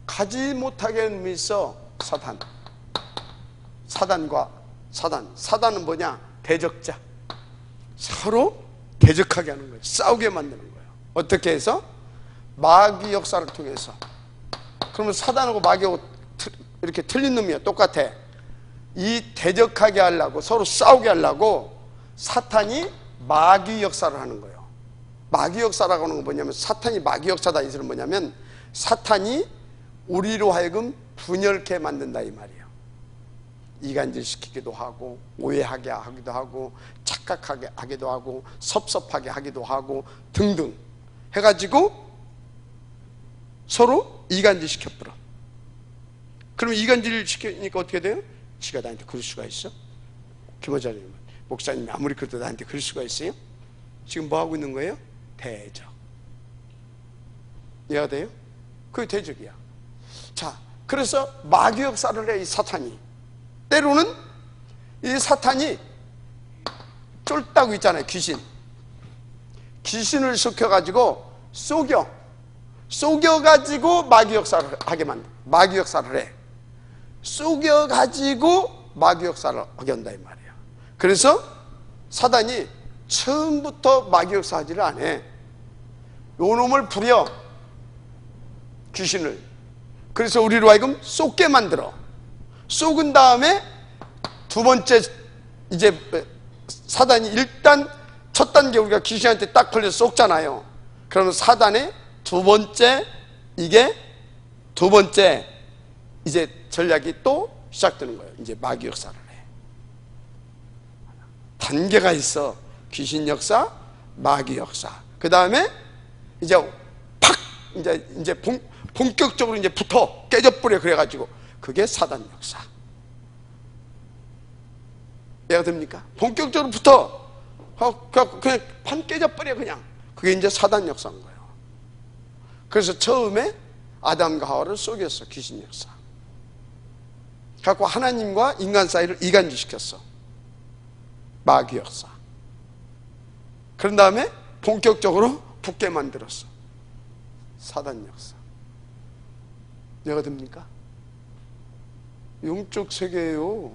A: 가지 못하게 한 놈이 있어. 사단. 사단은 뭐냐? 대적자. 서로 대적하게 하는 거예요. 싸우게 만드는 거예요. 어떻게 해서? 마귀 역사를 통해서. 그러면 사단하고 마귀하고 이렇게 틀린 놈이야. 똑같아. 이 대적하게 하려고, 서로 싸우게 하려고 사탄이 마귀 역사를 하는 거예요. 마귀 역사라고 하는 건 뭐냐면, 사탄이 마귀 역사다, 이 소리는 뭐냐면 사탄이 우리로 하여금 분열케 만든다, 이 말이에요. 이간질시키기도 하고, 오해하게 하기도 하고, 착각하게 하기도 하고, 섭섭하게 하기도 하고 등등 해가지고 서로 이간질시켜버려. 그러면 이간질 시키니까 어떻게 돼요? 지가 나한테 그럴 수가 있어? 김호자님, 목사님이 아무리 그래도 나한테 그럴 수가 있어요? 지금 뭐 하고 있는 거예요? 대적. 이해가 돼요? 그게 대적이야. 자, 그래서 마귀 역사를 해, 이 사탄이. 때로는 이 사탄이 쫄다고 있잖아요. 귀신을 시켜가지고 속여가지고 마귀 역사를 하게 만들, 마귀 역사를 해. 속여가지고 마귀 역사를 하게 한다 이 말이에요. 그래서 사단이 처음부터 마귀 역사하지를 안 해. 요 놈을 부려, 귀신을. 그래서 우리로 하여금 속게 만들어. 속은 다음에 두 번째, 이제 사단이 일단 첫 단계 우리가 귀신한테 딱 걸려서 속잖아요. 그러면 사단의 두 번째, 이게 두 번째 이제 전략이 또 시작되는 거예요. 이제 마귀 역사를 해. 단계가 있어. 귀신 역사, 마귀 역사. 그 다음에 이제 팍 이제 본격적으로 이제 붙어 깨져버려. 그래가지고 그게 사단 역사. 이해가 됩니까? 본격적으로 붙어. 그냥 판 깨져버려 그냥. 그게 이제 사단 역사인 거예요. 그래서 처음에 아담과 하와를 속였어. 귀신 역사. 갖고 하나님과 인간 사이를 이간질시켰어. 마귀 역사. 그런 다음에 본격적으로 붙게 만들었어. 사단 역사. 이해가 됩니까? 영적 세계예요.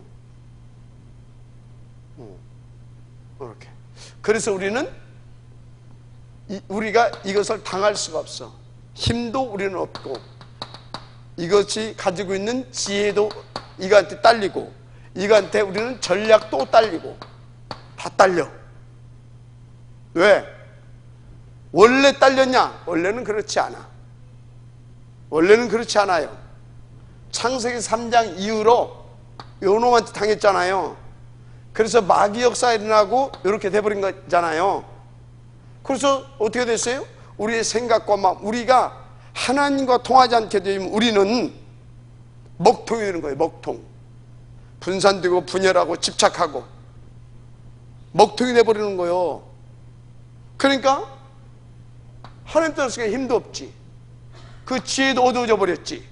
A: 이렇게. 그래서 우리가 이것을 당할 수가 없어. 힘도 우리는 없고, 이것이 가지고 있는 지혜도 이거한테 딸리고, 이거한테 우리는 전략도 딸리고, 다 딸려. 왜? 원래 딸렸냐? 원래는 그렇지 않아. 원래는 그렇지 않아요. 창세기 3장 이후로 요놈한테 당했잖아요. 그래서 마귀 역사 일어나고 이렇게 돼버린 거잖아요. 그래서 어떻게 됐어요? 우리의 생각과 마음, 우리가 하나님과 통하지 않게 되면 우리는 먹통이 되는 거예요. 먹통. 분산되고 분열하고 집착하고 먹통이 돼버리는 거예요. 그러니까 하나님 따라서 힘도 없지. 그 지혜도 어두워져 버렸지.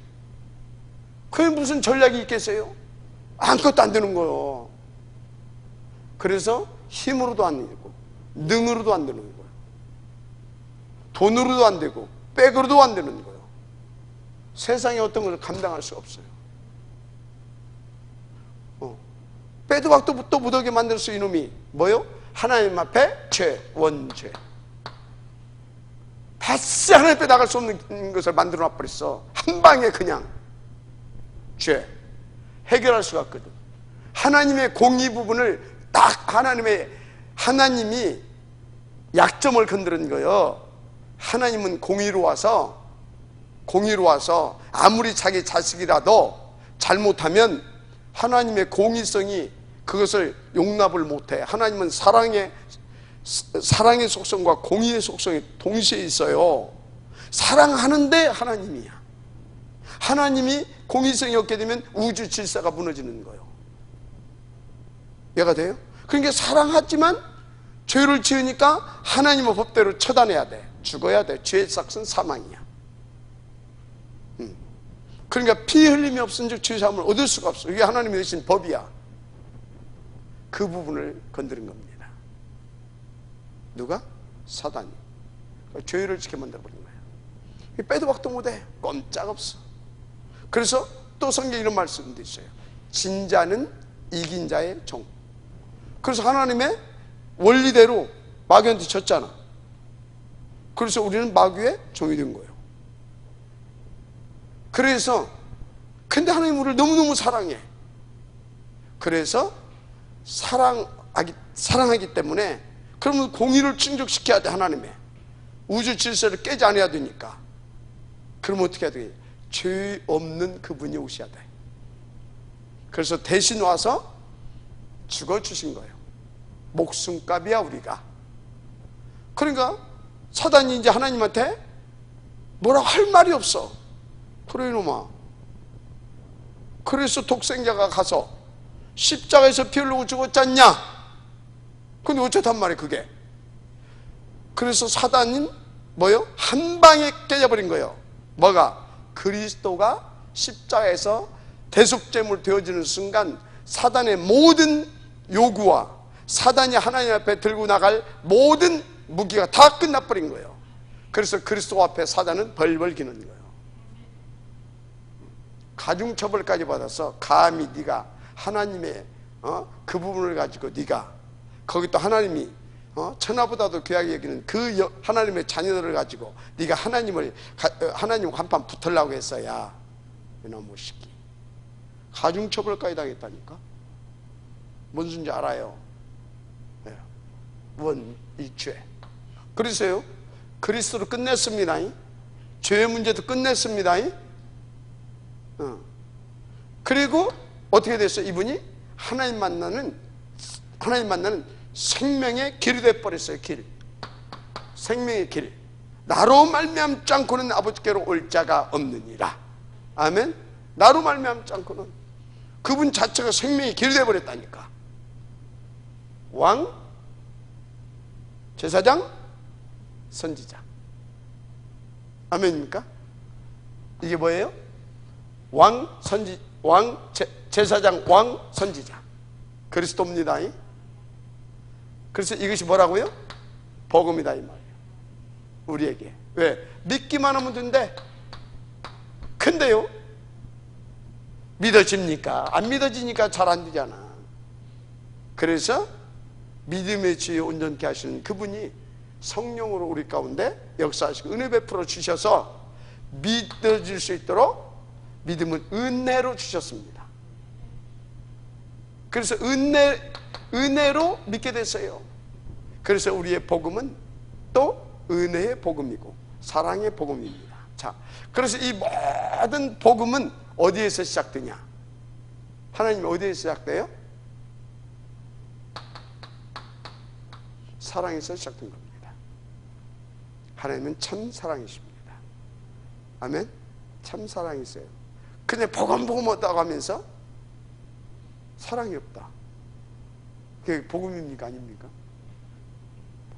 A: 그게 무슨 전략이 있겠어요? 아무것도 안 되는 거예요. 그래서 힘으로도 안 되고, 능으로도 안 되는 거예요. 돈으로도 안 되고, 백으로도 안 되는 거예요. 세상에 어떤 것을 감당할 수 없어요. 빼도 박도 또 못하게 만들었어. 이놈이 뭐요? 하나님 앞에 죄, 원죄. 다시 하나님 앞에 나갈 수 없는 것을 만들어 놔버렸어. 한 방에 그냥 죄 해결할 수가 없거든. 하나님의 공의 부분을 딱 하나님이 약점을 건드린 거예요. 하나님은 공의로 와서 아무리 자기 자식이라도 잘못하면 하나님의 공의성이 그것을 용납을 못해. 하나님은 사랑의 속성과 공의의 속성이 동시에 있어요. 사랑하는데 하나님이야. 하나님이 공의성이 없게 되면 우주 질서가 무너지는 거예요. 이해가 돼요? 그러니까 사랑하지만 죄를 지으니까 하나님의 법대로 처단해야 돼. 죽어야 돼. 죄의 삭은 사망이야. 그러니까 피 흘림이 없은즉 죄 사함을 얻을 수가 없어. 이게 하나님이 내신 법이야. 그 부분을 건드린 겁니다. 누가? 사단이. 죄를 지켜 만들어버린 거예요. 빼도 박도 못해. 꼼짝없어. 그래서 또 성경에 이런 말씀도 있어요. 진자는 이긴 자의 종. 그래서 하나님의 원리대로 마귀한테 졌잖아. 그래서 우리는 마귀의 종이 된 거예요. 그래서 근데 하나님 우리를 너무너무 사랑해. 그래서 사랑하기 때문에 그러면 공의를 충족시켜야 돼. 하나님의 우주 질서를 깨지 않아야 되니까. 그러면 어떻게 해야 돼? 죄 없는 그분이 오셔야 돼. 그래서 대신 와서 죽어주신 거예요. 목숨값이야 우리가. 그러니까 사단이 이제 하나님한테 뭐라고 할 말이 없어. 그래 이놈아. 그래서 독생자가 가서 십자가에서 피 흘리고 죽었잖냐. 근데 어쩌단 말이야 그게. 그래서 사단은 뭐요? 한 방에 깨져버린 거예요. 뭐가? 그리스도가 십자가에서 대속제물 되어지는 순간 사단의 모든 요구와 사단이 하나님 앞에 들고 나갈 모든 무기가 다 끝나버린 거예요. 그래서 그리스도 앞에 사단은 벌벌 기는 거예요. 가중처벌까지 받아서 감히 네가 하나님의 그 부분을 가지고 네가 거기 또 하나님이 천하보다도 귀하게 여기는 그 하나님의 자녀들을 가지고 네가 하나님 한판 붙으려고 했어야 이놈의 새끼 가중처벌까지 당했다니까. 뭔 소리인지 알아요? 원일죄. 그래서요 그리스도로 끝냈습니다. 죄의 문제도 끝냈습니다. 그리고 어떻게 됐어요? 이분이 하나님 만나는 생명의 길이 되어버렸어요. 길, 생명의 길. 나로 말미암지 않고는 아버지께로 올 자가 없느니라. 아멘. 나로 말미암지 않고는 그분 자체가 생명의 길이 되어버렸다니까. 왕, 제사장, 선지자. 아멘입니까? 이게 뭐예요? 제사장, 왕, 선지자. 그리스도입니다. 그래서 이것이 뭐라고요? 복음이다 이 말이에요. 우리에게. 왜? 믿기만 하면 된대. 근데요 믿어집니까? 안 믿어지니까 잘 안 되잖아. 그래서 믿음의 지혜 온전케 하시는 그분이 성령으로 우리 가운데 역사하시고 은혜 베풀어 주셔서 믿어질 수 있도록 믿음은 은혜로 주셨습니다. 그래서 은혜로 믿게 됐어요. 그래서 우리의 복음은 또 은혜의 복음이고 사랑의 복음입니다. 자, 그래서 이 모든 복음은 어디에서 시작되냐? 하나님이 어디에서 시작돼요? 사랑에서 시작된 겁니다. 하나님은 참 사랑이십니다. 아멘? 참 사랑이세요. 근데 복음 없다고 하면서 사랑이 없다. 그게 복음입니까? 아닙니까?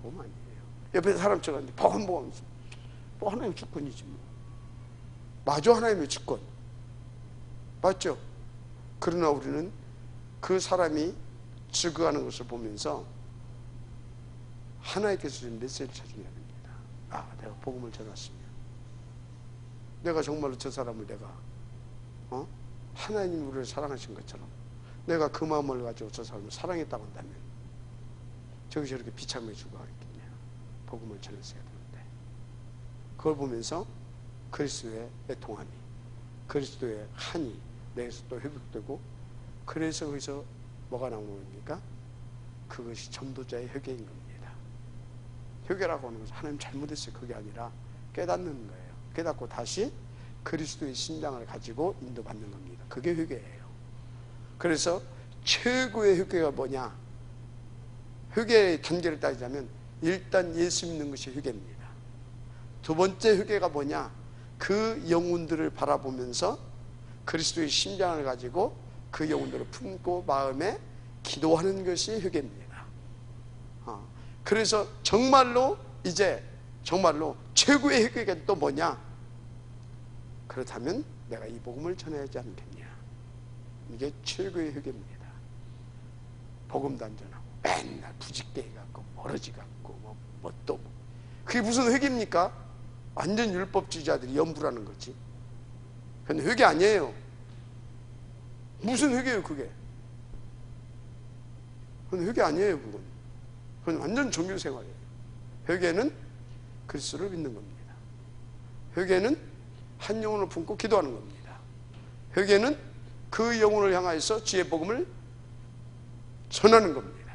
A: 복음 아니에요. 옆에 사람 쳐갔는데 복음 뭐 하나님 주권이지 뭐. 맞아, 하나님의 주권. 맞죠? 그러나 우리는 그 사람이 증거하는 것을 보면서 하나님께서 주신 메시지를 찾아내야 됩니다. 아, 내가 복음을 전했으면 내가 정말로 저 사람을 내가 하나님 우리를 사랑하신 것처럼 내가 그 마음을 가지고 저 사람을 사랑했다고 한다면 저렇게 비참하게 죽어가겠냐. 복음을 전했어야 되는데 그걸 보면서 그리스도의 애통함이, 그리스도의 한이 내에서 또 회복되고, 그래서 거기서 뭐가 나오는 겁니까? 그것이 전도자의 회개인 겁니다. 회개라고 하는 것은 하나님 잘못했어요 그게 아니라 깨닫는 거예요. 깨닫고 다시 그리스도의 심장을 가지고 인도받는 겁니다. 그게 회개예요. 그래서 최고의 회개가 뭐냐? 회개의 단계를 따지자면 일단 예수 믿는 것이 회개입니다. 두 번째 회개가 뭐냐? 그 영혼들을 바라보면서 그리스도의 심장을 가지고 그 영혼들을 품고 마음에 기도하는 것이 회개입니다. 그래서 정말로 이제 정말로 최고의 회개가 또 뭐냐? 그렇다면 내가 이 복음을 전해야 하지 않겠냐? 이게 최고의 회개입니다. 복음도 안 전하고 맨날 부직대기 갖고 멀어지 갖고 뭐 또 그게 무슨 회개입니까? 완전 율법주의자들이 연부라는 거지. 근데 회개 아니에요. 무슨 회개예요 그게? 그건 회개 아니에요. 그건 완전 종교생활이에요. 회개는 그리스도를 믿는 겁니다. 회개는 한 영혼을 품고 기도하는 겁니다. 회개는 그 영혼을 향하여서 지혜 복음을 전하는 겁니다.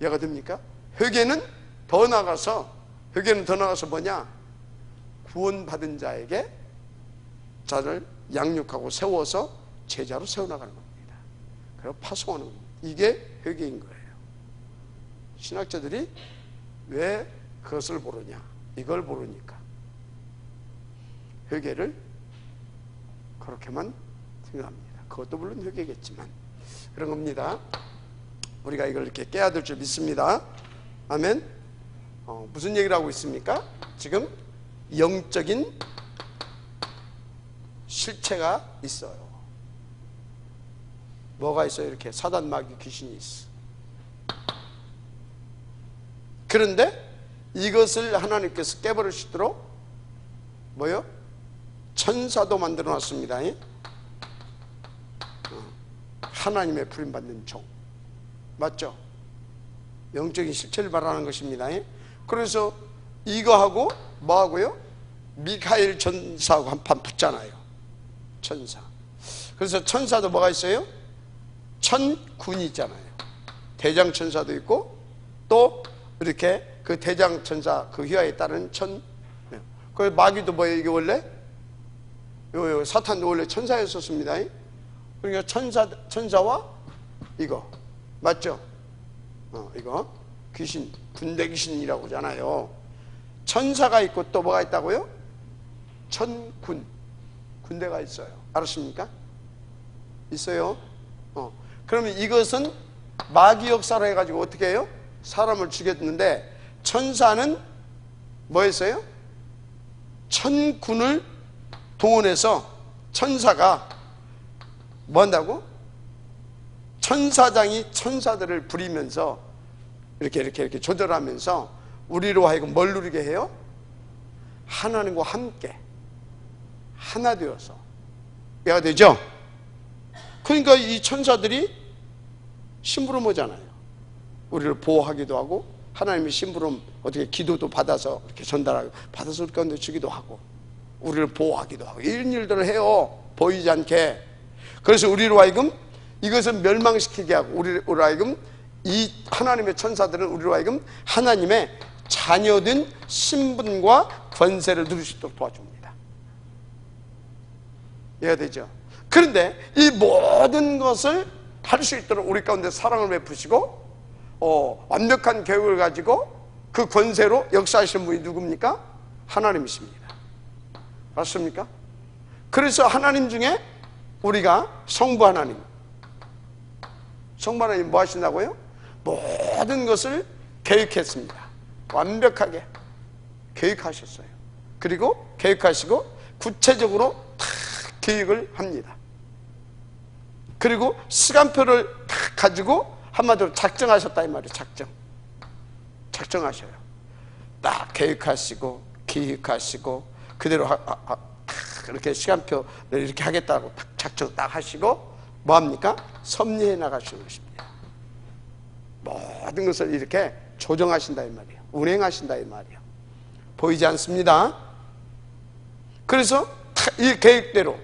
A: 이해가 됩니까? 회개는 더 나가서 뭐냐? 구원받은 자에게 자를 양육하고 세워서 제자로 세워나가는 겁니다. 그리고 파송하는 겁니다. 이게 회개인 거예요. 신학자들이 왜 그것을 모르냐? 이걸 모르니까 회개를 그렇게만 생각합니다. 그것도 물론 회개겠지만 그런 겁니다. 우리가 이걸 이렇게 깨야 될 줄 믿습니다. 아멘. 무슨 얘기를 하고 있습니까? 지금 영적인 실체가 있어요. 뭐가 있어요? 이렇게 사단, 마귀, 귀신이 있어. 그런데 이것을 하나님께서 깨버리시도록 뭐요? 천사도 만들어 놨습니다. 하나님의 부름받는 종. 맞죠? 영적인 실체를 말하는 것입니다. 그래서 이거하고 뭐하고요? 미카엘 천사하고 한판 붙잖아요. 천사. 그래서 천사도 뭐가 있어요? 천군이 있잖아요. 대장 천사도 있고 또 이렇게 그 대장 천사 그 휘하에 따른 그 마귀도 뭐예요? 이게 원래 요 사탄도 원래 천사였었습니다. 그러니까 천사와 이거 맞죠? 이거 귀신, 군대 귀신이라고 하잖아요. 천사가 있고 또 뭐가 있다고요? 천군, 군대가 있어요. 알았습니까? 있어요. 그러면 이것은 마귀 역사로 해가지고 어떻게 해요? 사람을 죽였는데 천사는 뭐 했어요? 천군을 동원해서 천사가 뭐 한다고? 천사장이 천사들을 부리면서 이렇게 조절하면서 우리로 하여금 뭘 누리게 해요? 하나님과 함께 하나 되어서 해야 되죠? 그러니까 이 천사들이 심부름 오잖아요. 우리를 보호하기도 하고 하나님의 심부름 어떻게 기도도 받아서 이렇게 전달하고 받아서 우리 가운데 주기도 하고 우리를 보호하기도 하고 이런 일들을 해요. 보이지 않게. 그래서 우리로 하여금 이것을 멸망시키게 하고 우리로 하여금 이 하나님의 천사들은 우리로 하여금 하나님의 자녀된 신분과 권세를 누릴 수 있도록 도와줍니다. 이해가 되죠? 그런데 이 모든 것을 할 수 있도록 우리 가운데 사랑을 베푸시고 완벽한 계획을 가지고 그 권세로 역사하시는 분이 누굽니까? 하나님이십니다. 맞습니까? 그래서 하나님 중에 우리가 성부 하나님 뭐 하신다고요? 모든 것을 계획했습니다. 완벽하게 계획하셨어요. 그리고 계획하시고 구체적으로 다 계획을 합니다. 그리고 시간표를 다 가지고 한마디로 작정하셨다 이 말이에요. 작정하셔요. 딱 계획하시고 기획하시고 그대로 이렇게 시간표를 이렇게 하겠다고 작정 딱 하시고 뭐합니까? 섭리해 나가시는 것입니다. 모든 것을 이렇게 조정하신다 이 말이에요. 운행하신다 이 말이에요. 보이지 않습니다. 그래서 이 계획대로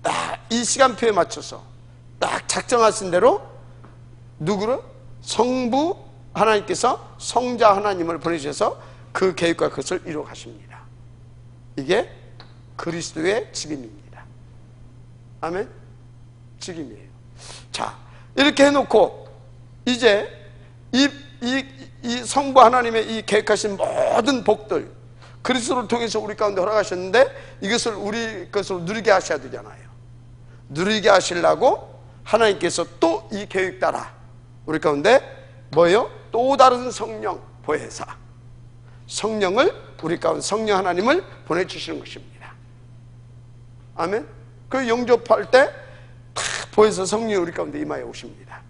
A: 딱 이 시간표에 맞춰서 딱 작정하신 대로 누구를? 성부 하나님께서 성자 하나님을 보내주셔서 그 계획과 그것을 이루어 가십니다. 이게 그리스도의 직임입니다. 아멘? 직임이에요. 자, 이렇게 해놓고 이제 이 성부 하나님의 이 계획하신 모든 복들 그리스도를 통해서 우리 가운데 허락하셨는데 이것을 우리 것으로 누리게 하셔야 되잖아요. 누리게 하시려고 하나님께서 또 이 계획 따라 우리 가운데 뭐예요? 또 다른 성령 보혜사 성령을 우리 가운데 성령 하나님을 보내주시는 것입니다. 아멘. 그 영접할 때 보혜사 성령이 우리 가운데 임하여 오십니다.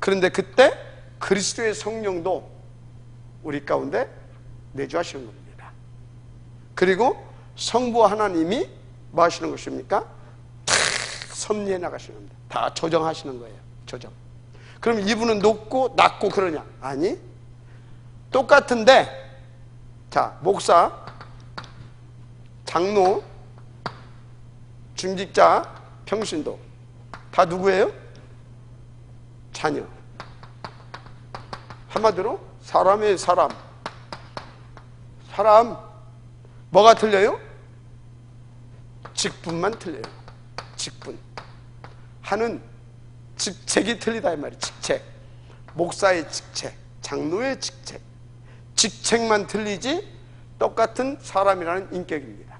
A: 그런데 그때 그리스도의 성령도 우리 가운데 내주하시는 겁니다. 그리고 성부 하나님이 뭐 하시는 것입니까? 섭리해 나가시는 겁니다. 다 조정하시는 거예요. 조정. 그럼 이분은 높고 낮고 그러냐? 아니, 똑같은데 자, 목사, 장로, 중직자, 평신도 다 누구예요? 자녀. 한마디로 사람의 사람 뭐가 틀려요? 직분만 틀려요. 직분. 하는 직책이 틀리다 이 말이에요. 직책. 목사의 직책, 장로의 직책. 직책만 틀리지 똑같은 사람이라는 인격입니다.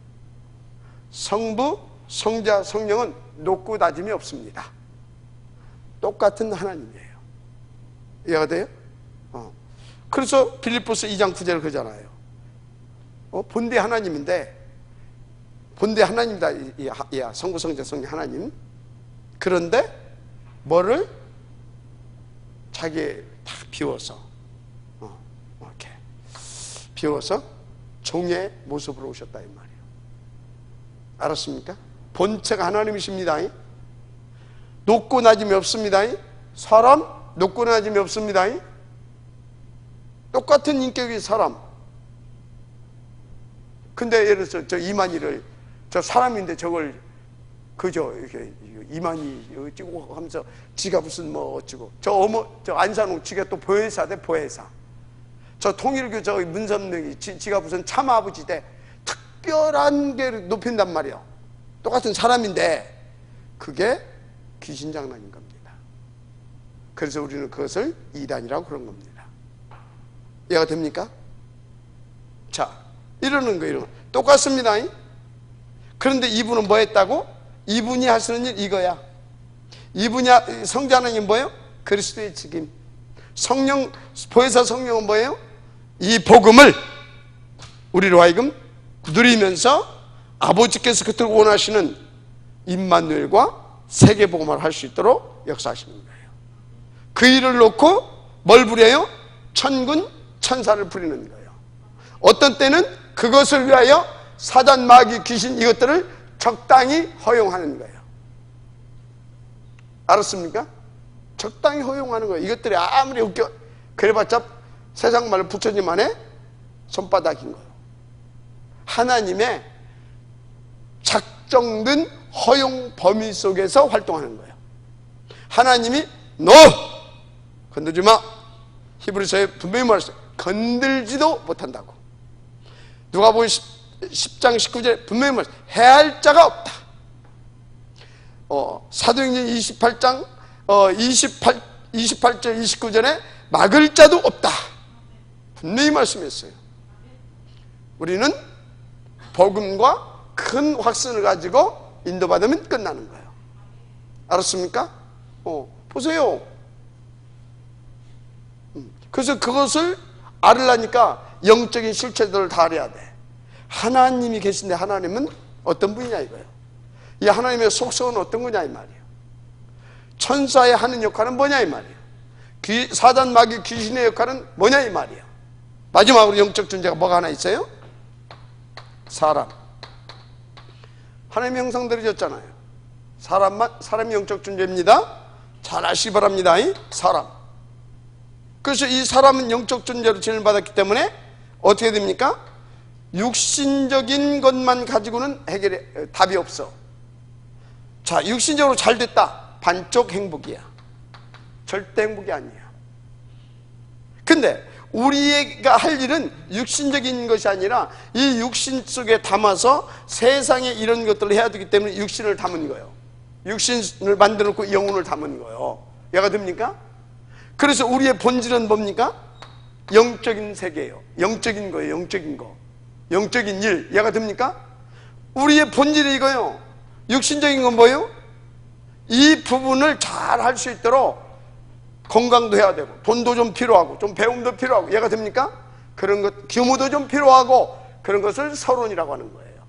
A: 성부, 성자, 성령은 높고 낮음이 없습니다. 똑같은 하나님이에요. 이해가 돼요? 그래서 빌립보서 2장 9절 그러잖아요. 본대 하나님인데, 본대 하나님이다. 성부, 성자, 성령 하나님. 그런데 뭐를 자기 다 비워서, 이렇게 비워서 종의 모습으로 오셨다 이 말이에요. 알았습니까? 본체가 하나님이십니다. 높고 낮음이 없습니다. 사람 높고 낮음이 없습니다. 똑같은 인격의 사람. 근데 예를 들어서 저 이만희를, 저 사람인데 저걸 그저 이렇게 이만희 어찌고 하면서 지가 무슨 뭐 어찌고, 저 안산홍 지가 또 보혜사 대 보혜사, 저 통일교 저 문선명이 지가 무슨 참아버지 대 특별한 게 높인단 말이에요. 똑같은 사람인데 그게 귀신 장난인 겁니다. 그래서 우리는 그것을 이단이라고 그런 겁니다. 이해가 됩니까? 자, 이러는 거예요. 똑같습니다. 그런데 이분은 뭐 했다고? 이분이 하시는 일 이거야. 이분이 성자 하나님 뭐예요? 그리스도의 직임. 성령, 보혜사 성령은 뭐예요? 이 복음을 우리로 하여금 누리면서 아버지께서 그토록 원하시는 임마누엘과 세계복음을 할 수 있도록 역사하시는 거예요. 그 일을 놓고 뭘 부려요? 천군 천사를 부리는 거예요. 어떤 때는 그것을 위하여 사단, 마귀, 귀신 이것들을 적당히 허용하는 거예요. 알았습니까? 적당히 허용하는 거예요. 이것들이 아무리 웃겨 그래봤자 세상 말로 부처님 안에 손바닥인 거예요. 하나님의 작정된 허용 범위 속에서 활동하는 거예요. 하나님이 너 건들지 마. 히브리서에 분명히 말했어요. 건들지도 못한다고. 누가복음 10장 19절에 분명히 말했어요. 해할 자가 없다. 사도행전 28장 28절 29절에 막을 자도 없다. 분명히 말씀했어요. 우리는 복음과 큰 확신을 가지고 인도받으면 끝나는 거예요. 알았습니까? 보세요. 그래서 그것을 알으려니까 영적인 실체들을 다 알아야 돼. 하나님이 계신데 하나님은 어떤 분이냐 이거예요. 이 하나님의 속성은 어떤 거냐 이 말이에요. 천사의 하는 역할은 뭐냐 이 말이에요. 사단, 마귀, 귀신의 역할은 뭐냐 이 말이에요. 마지막으로 영적 존재가 뭐가 하나 있어요? 사람. 하나님의 형상대로 졌잖아요. 사람이 영적 존재입니다. 잘 아시기 바랍니다. 사람. 그래서 이 사람은 영적 존재로 지음을 받았기 때문에 어떻게 됩니까? 육신적인 것만 가지고는 답이 없어. 자, 육신적으로 잘 됐다. 반쪽 행복이야. 절대 행복이 아니야. 근데 우리가 할 일은 육신적인 것이 아니라 이 육신 속에 담아서 세상에 이런 것들을 해야 되기 때문에 육신을 담은 거예요. 육신을 만들어 놓고 영혼을 담은 거예요. 이해가 됩니까? 그래서 우리의 본질은 뭡니까? 영적인 세계예요. 영적인 거예요. 영적인 거. 영적인 일. 이해가 됩니까? 우리의 본질이 이거예요. 육신적인 건 뭐예요? 이 부분을 잘 할 수 있도록 건강도 해야 되고 돈도 좀 필요하고 좀 배움도 필요하고. 이해가 됩니까? 그런 것, 규모도 좀 필요하고 그런 것을 서론이라고 하는 거예요.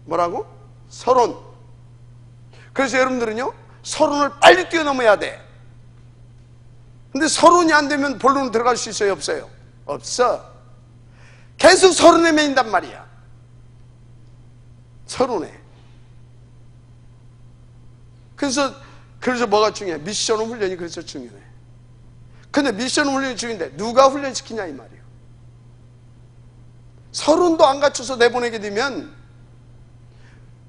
A: 뭐라고? 서론. 그래서 여러분들은요 서론을 빨리 뛰어넘어야 돼. 근데 서론이 안 되면 본론으로 들어갈 수 있어요? 없어요? 없어. 계속 서론에 매인단 말이야. 서론에. 그래서 뭐가 중요해? 미션 훈련이 그래서 중요해. 근데 미션 훈련이 중요한데 누가 훈련시키냐 이 말이에요. 서론도 안 갖춰서 내보내게 되면,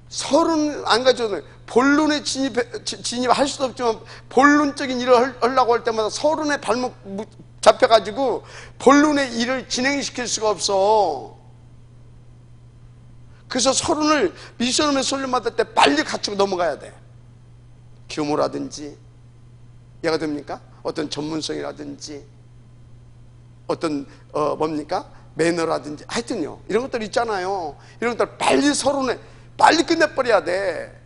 A: 서론 안 갖춰서 본론에 진입할 수도 없지만 본론적인 일을 하려고 할 때마다 서론에 발목 잡혀가지고 본론의 일을 진행시킬 수가 없어. 그래서 서론을 미션홈에 훈련 받을 때 빨리 갖추고 넘어가야 돼. 규모라든지, 이해가 됩니까? 어떤 전문성이라든지, 어떤 뭡니까? 매너라든지, 하여튼요 이런 것들 있잖아요. 이런 것들 빨리 서론에 빨리 끝내버려야 돼.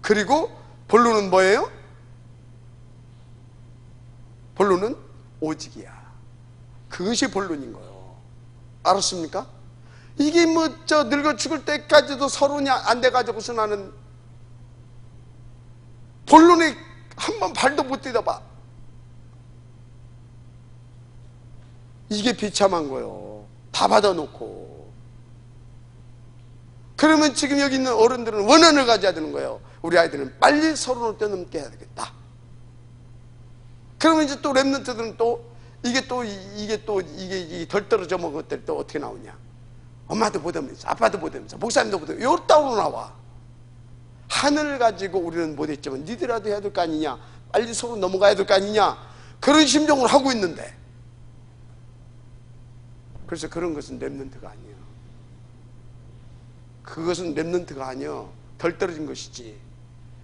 A: 그리고 본론은 뭐예요? 본론은 오직이야. 그것이 본론인 거예요. 알았습니까? 이게 늙어 죽을 때까지도 서론이 안 돼가지고서 나는 본론에 한 번 발도 못 떼다봐. 이게 비참한 거예요. 다 받아놓고. 그러면 지금 여기 있는 어른들은 원한을 가져야 되는 거예요. 우리 아이들은 빨리 서론을 뛰어넘게 해야 되겠다. 그러면 이제 또 랩런트들은 또 이게 덜 떨어져 먹은 것들이 또 어떻게 나오냐. 엄마도 보다면서, 아빠도 보다면서, 목사님도 보다면서, 요 따로 나와. 하늘을 가지고 우리는 못했지만 니들이라도 해야 될 거 아니냐, 빨리 서로 넘어가야 될 거 아니냐, 그런 심정을 하고 있는데, 그래서 그런 것은 랩런트가 아니에요. 그것은 랩런트가 아니에요. 덜 떨어진 것이지.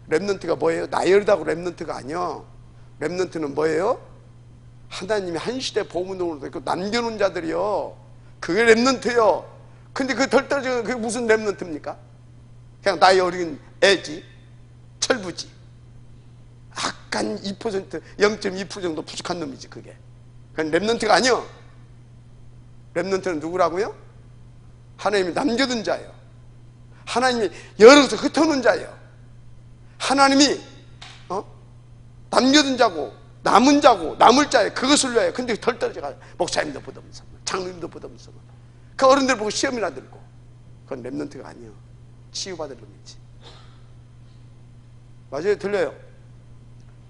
A: 랩런트가 뭐예요? 나열다고 랩런트가 아니에요. 랩런트는 뭐예요? 하나님이 한 시대 보문으로 남겨놓은 자들이요. 그게 랩런트예요. 근데 그 덜 떨어진 그게 무슨 랩런트입니까? 그냥 나이 어린 애지, 철부지. 약간 2%, 0.2% 정도 부족한 놈이지 그게. 그건 랩런트가 아니요. 랩런트는 누구라고요? 하나님이 남겨둔 자예요. 하나님이 열어서 흩어놓은 자예요. 하나님이 남겨둔 자고 남은 자고 남을 자예요. 그것을 위하여. 근데 덜 떨어져가지고 목사님도 보다면서 장로님도 보다면서 그 어른들 보고 시험이나 들고. 그건 랩런트가 아니에요. 치유받을 놈이지. 맞아요? 들려요?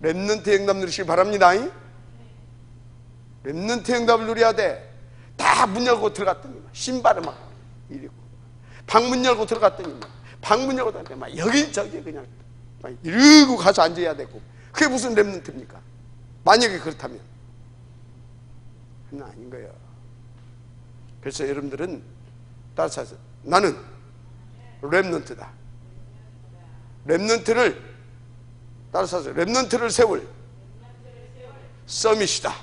A: 랩런트 응답 누리시기 바랍니다. 랩런트 응답을 누려야 돼. 다 문 열고 들어갔더니 신발을 막 이리고 방문 열고 들어갔더니 방문 열고 들어갔더니 막 여기저기 그냥 막 이러고 가서 앉아야 되고. 그게 무슨 랩런트입니까? 만약에 그렇다면 그건 아닌 거예요. 그래서 여러분들은 따라서 하세요. 나는 랩런트다. 랩런트를 따라서 하세요. 랩런트를 세울 서밋이다.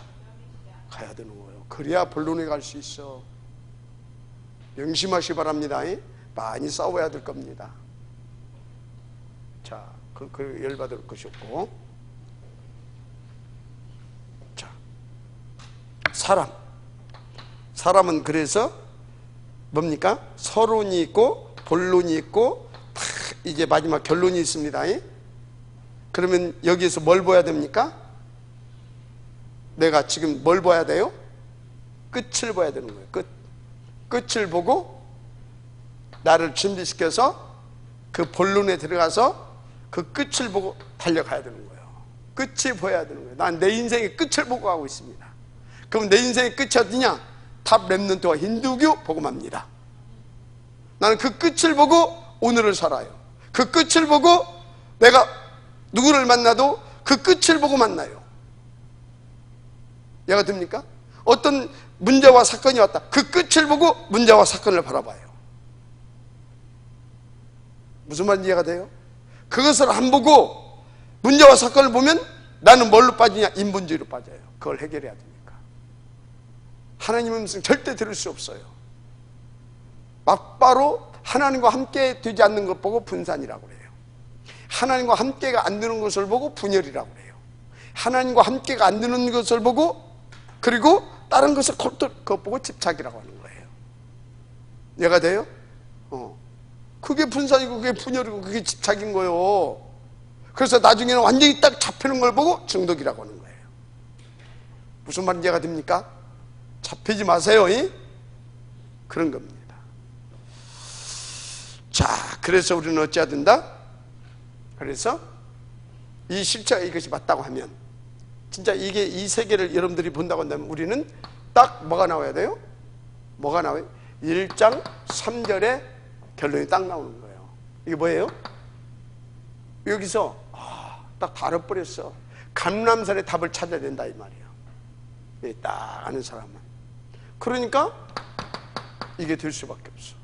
A: 가야 되는 거예요. 그래야 본론에 갈 수 있어. 명심하시 바랍니다. 많이 싸워야 될 겁니다. 자, 그 열받을 것이 없고. 자, 사람은 그래서 뭡니까? 서론이 있고 본론이 있고 다 이제 마지막 결론이 있습니다. 그러면 여기에서 뭘 봐야 됩니까? 내가 지금 뭘 봐야 돼요? 끝을 봐야 되는 거예요. 끝을 보고 나를 준비시켜서 그 본론에 들어가서 그 끝을 보고 달려가야 되는 거예요. 끝이 보여야 되는 거예요. 난 내 인생의 끝을 보고 가고 있습니다. 그럼 내 인생의 끝이 어디냐? 탑 랩런트와 힌두교 복음합니다. 나는 그 끝을 보고 오늘을 살아요. 그 끝을 보고 내가 누구를 만나도 그 끝을 보고 만나요. 이해가 됩니까? 어떤 문제와 사건이 왔다. 그 끝을 보고 문제와 사건을 바라봐요. 무슨 말인지 이해가 돼요? 그것을 안 보고 문제와 사건을 보면 나는 뭘로 빠지냐? 인본주의로 빠져요. 그걸 해결해야 되니까. 하나님의 말씀 절대 들을 수 없어요. 막바로 하나님과 함께 되지 않는 것 보고 분산이라고 그래요. 하나님과 함께가 안 되는 것을 보고 분열이라고 그래요. 하나님과 함께가 안 되는 것을 보고 그리고 다른 것을 그것 보고 집착이라고 하는 거예요. 이해가 돼요? 그게 분산이고 그게 분열이고 그게 집착인 거예요. 그래서 나중에는 완전히 딱 잡히는 걸 보고 중독이라고 하는 거예요. 무슨 말인지 이해가 됩니까? 잡히지 마세요. 그런 겁니다. 자, 그래서 우리는 어찌해야 된다? 그래서 이 실체가 이것이 맞다고 하면 진짜 이게 이 세계를 여러분들이 본다고 한다면 우리는 딱 뭐가 나와야 돼요? 뭐가 나와요? 1장 3절에 결론이 딱 나오는 거예요. 이게 뭐예요? 여기서 딱 다뤄버렸어. 감람산의 답을 찾아야 된다 이 말이에요. 딱 아는 사람은. 그러니까 이게 될 수밖에 없어.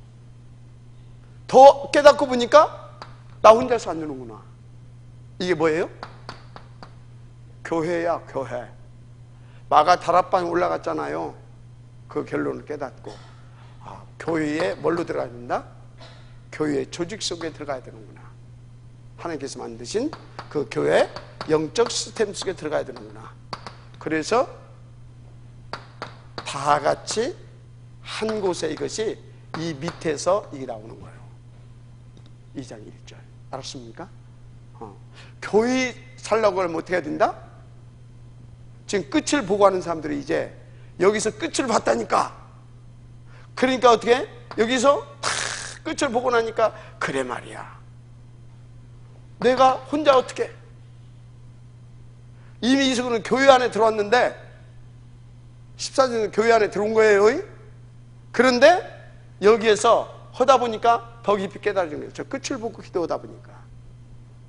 A: 더 깨닫고 보니까 나 혼자서 안 되는구나. 이게 뭐예요? 교회야, 교회. 마가 다락방에 올라갔잖아요. 그 결론을 깨닫고 교회에 뭘로 들어가야 된다? 교회의 조직 속에 들어가야 되는구나. 하나님께서 만드신 그 교회 영적 시스템 속에 들어가야 되는구나. 그래서 다 같이 한 곳에 이것이 이 밑에서 이게 나오는 거예요. 2장 1절. 알았습니까? 교회 살라고 하면 어떻게 해야 된다? 지금 끝을 보고 하는 사람들이 이제 여기서 끝을 봤다니까. 그러니까 어떻게 해? 여기서 다 끝을 보고 나니까 그래 말이야. 내가 혼자 어떻게 해? 이미 이석은 교회 안에 들어왔는데 14년은 교회 안에 들어온 거예요. 그런데 여기에서 하다 보니까 더 깊이 깨달아진 거예요. 저 끝을 보고 기도하다 보니까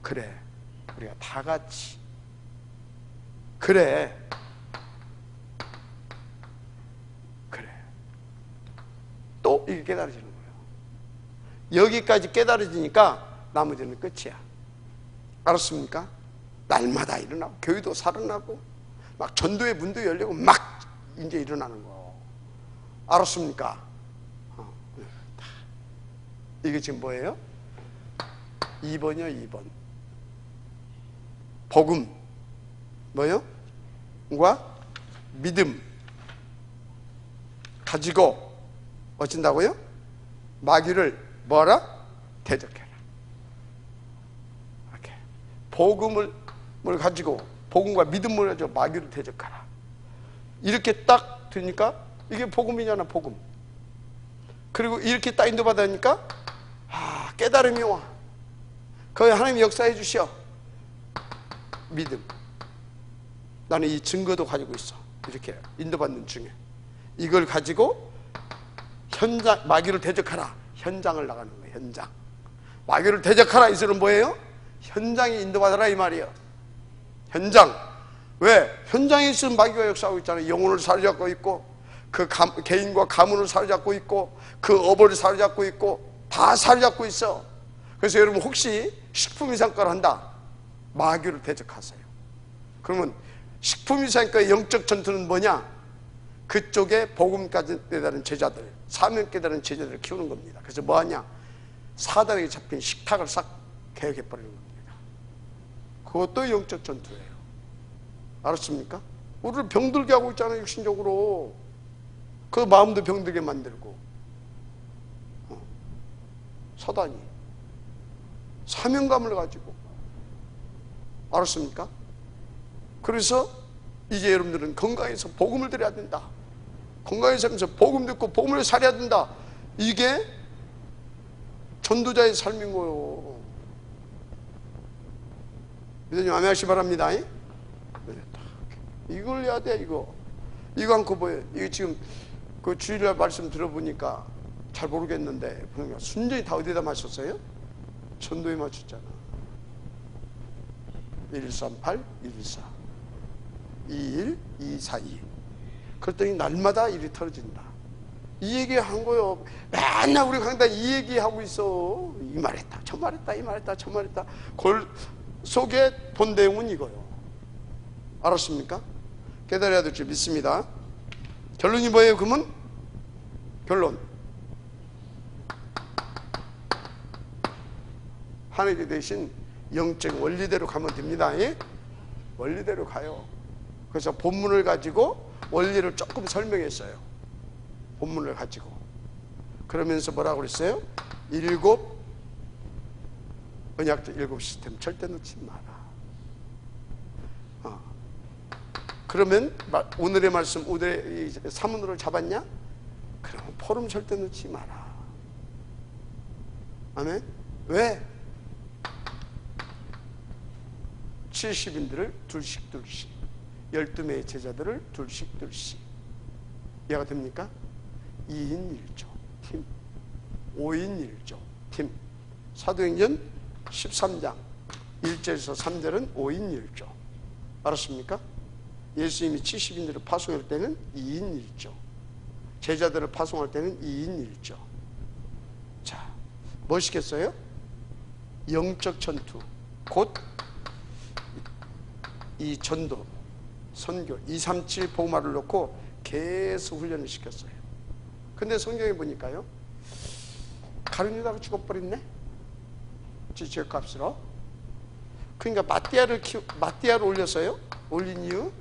A: 그래 우리가 다 같이 그래 또 이게 깨달아지는 거예요. 여기까지 깨달아지니까 나머지는 끝이야. 알았습니까? 날마다 일어나고 교회도 살아나고 막 전도의 문도 열리고 막 이제 일어나는 거. 알았습니까? 이게 지금 뭐예요? 2번이요 2번. 복음 뭐요? 과 믿음 가지고 어쩐다고요? 마귀를 뭐하라? 대적해라. 이렇게 복음을 가지고 복음과 믿음을 가지고 마귀를 대적하라. 이렇게 딱 되니까 이게 복음이잖아. 복음. 그리고 이렇게 딱 인도받으니까 깨달음이 와. 거기 하나님이 역사해 주셔. 믿음. 나는 이 증거도 가지고 있어. 이렇게 인도받는 중에 이걸 가지고 현장, 마귀를 대적하라. 현장을 나가는 거예요. 현장. 마귀를 대적하라. 이 소리는 뭐예요? 현장에 인도받아라 이 말이에요. 현장. 왜? 현장에 있으면 마귀가 역사하고 있잖아요. 영혼을 사로잡고 있고 그 개인과 가문을 사로잡고 있고 그 업을 사로잡고 있고 다 사로잡고 있어. 그래서 여러분 혹시 식품이상과를 한다. 마귀를 대적하세요. 그러면 식품이상과의 영적 전투는 뭐냐? 그쪽에 복음까지 깨달은 제자들, 사명 깨달은 제자들을 키우는 겁니다. 그래서 뭐하냐? 사단에게 잡힌 식탁을 싹 개혁해버리는 겁니다. 그것도 영적 전투예요. 알았습니까? 우리를 병들게 하고 있잖아요. 육신적으로. 그 마음도 병들게 만들고. 사단이 사명감을 가지고. 알았습니까? 그래서 이제 여러분들은 건강해서 복음을 드려야 된다. 건강히 살면서 복음 듣고 복음을 살아야 된다. 이게 전도자의 삶인 거예요. 믿으님 아멘하시 바랍니다. 이걸 해야 돼. 이거 않고 뭐예요? 이게 지금 그 주일날 말씀 들어보니까 잘 모르겠는데 순전히 다 어디다 맞췄어요? 전도에 맞췄잖아. 138, 114 21, 242. 그랬더니 날마다 일이 터진다. 이 얘기 한 거요. 맨날 우리 강단 이 얘기 하고 있어. 이 말했다, 저 말했다, 이 말했다, 저 말했다. 그 속에 본 내용은 이거요. 알았습니까? 깨달아야 될 줄 믿습니다. 결론이 뭐예요? 그러면 결론. 하나님께 대신 영적 원리대로 가면 됩니다. 예? 원리대로 가요. 그래서 본문을 가지고 원리를 조금 설명했어요. 본문을 가지고. 그러면서 뭐라고 그랬어요? 7 언약적 7 시스템 절대 놓지 마라. 그러면 오늘의 말씀 오늘의 사문으로 잡았냐? 그럼 포럼 절대 놓지 마라. 아멘? 왜? 70인들을 둘씩 12명의 제자들을 둘씩 이해가 됩니까? 2인 1조 팀, 5인 1조 팀. 사도행전 13장 1절에서 3절은 5인 1조. 알았습니까? 예수님이 70인들을 파송할 때는 2인 1조, 제자들을 파송할 때는 2인 1조. 자, 뭐시겠어요? 영적 전투, 곧 이 전도, 선교, 237 복음화를 놓고 계속 훈련을 시켰어요. 근데 성경에 보니까요, 가룟 유다가 죽어버렸네? 지적값으로. 그러니까 마띠아를 올렸어요. 올린 이유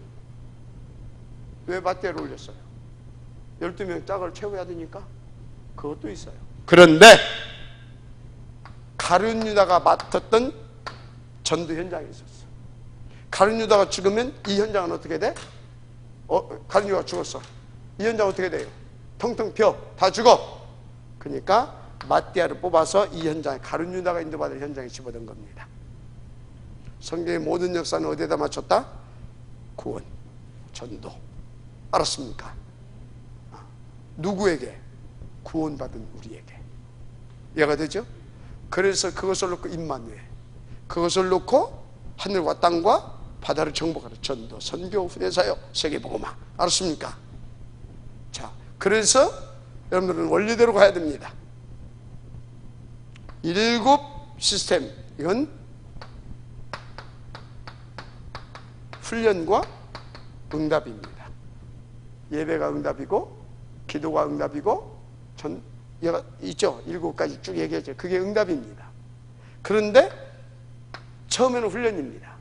A: 왜 밧데를 올렸어요? 12명 짝을 채워야 되니까. 그것도 있어요. 그런데 가룟 유다가 맡았던 전도 현장에 있었어. 가룟 유다가 죽으면 이 현장은 어떻게 돼? 가룟 유다가 죽었어. 이 현장 어떻게 돼요? 텅텅 비어. 다 죽어. 그러니까 마띠아를 뽑아서 이 현장에, 가룟 유다가 인도받을 현장에 집어든 겁니다. 성경의 모든 역사는 어디에다 맞췄다? 구원, 전도. 알았습니까? 누구에게? 구원받은 우리에게. 이해가 되죠? 그래서 그것을 놓고 임마누엘, 그것을 놓고 하늘과 땅과 바다를 정복하는 전도, 선교, 후대사역, 세계복음화. 알았습니까? 자, 그래서 여러분들은 원리대로 가야 됩니다. 7 시스템, 이건 훈련과 응답입니다. 예배가 응답이고, 기도가 응답이고, 얘가 있죠? 7가지 쭉 얘기했죠. 그게 응답입니다. 그런데 처음에는 훈련입니다.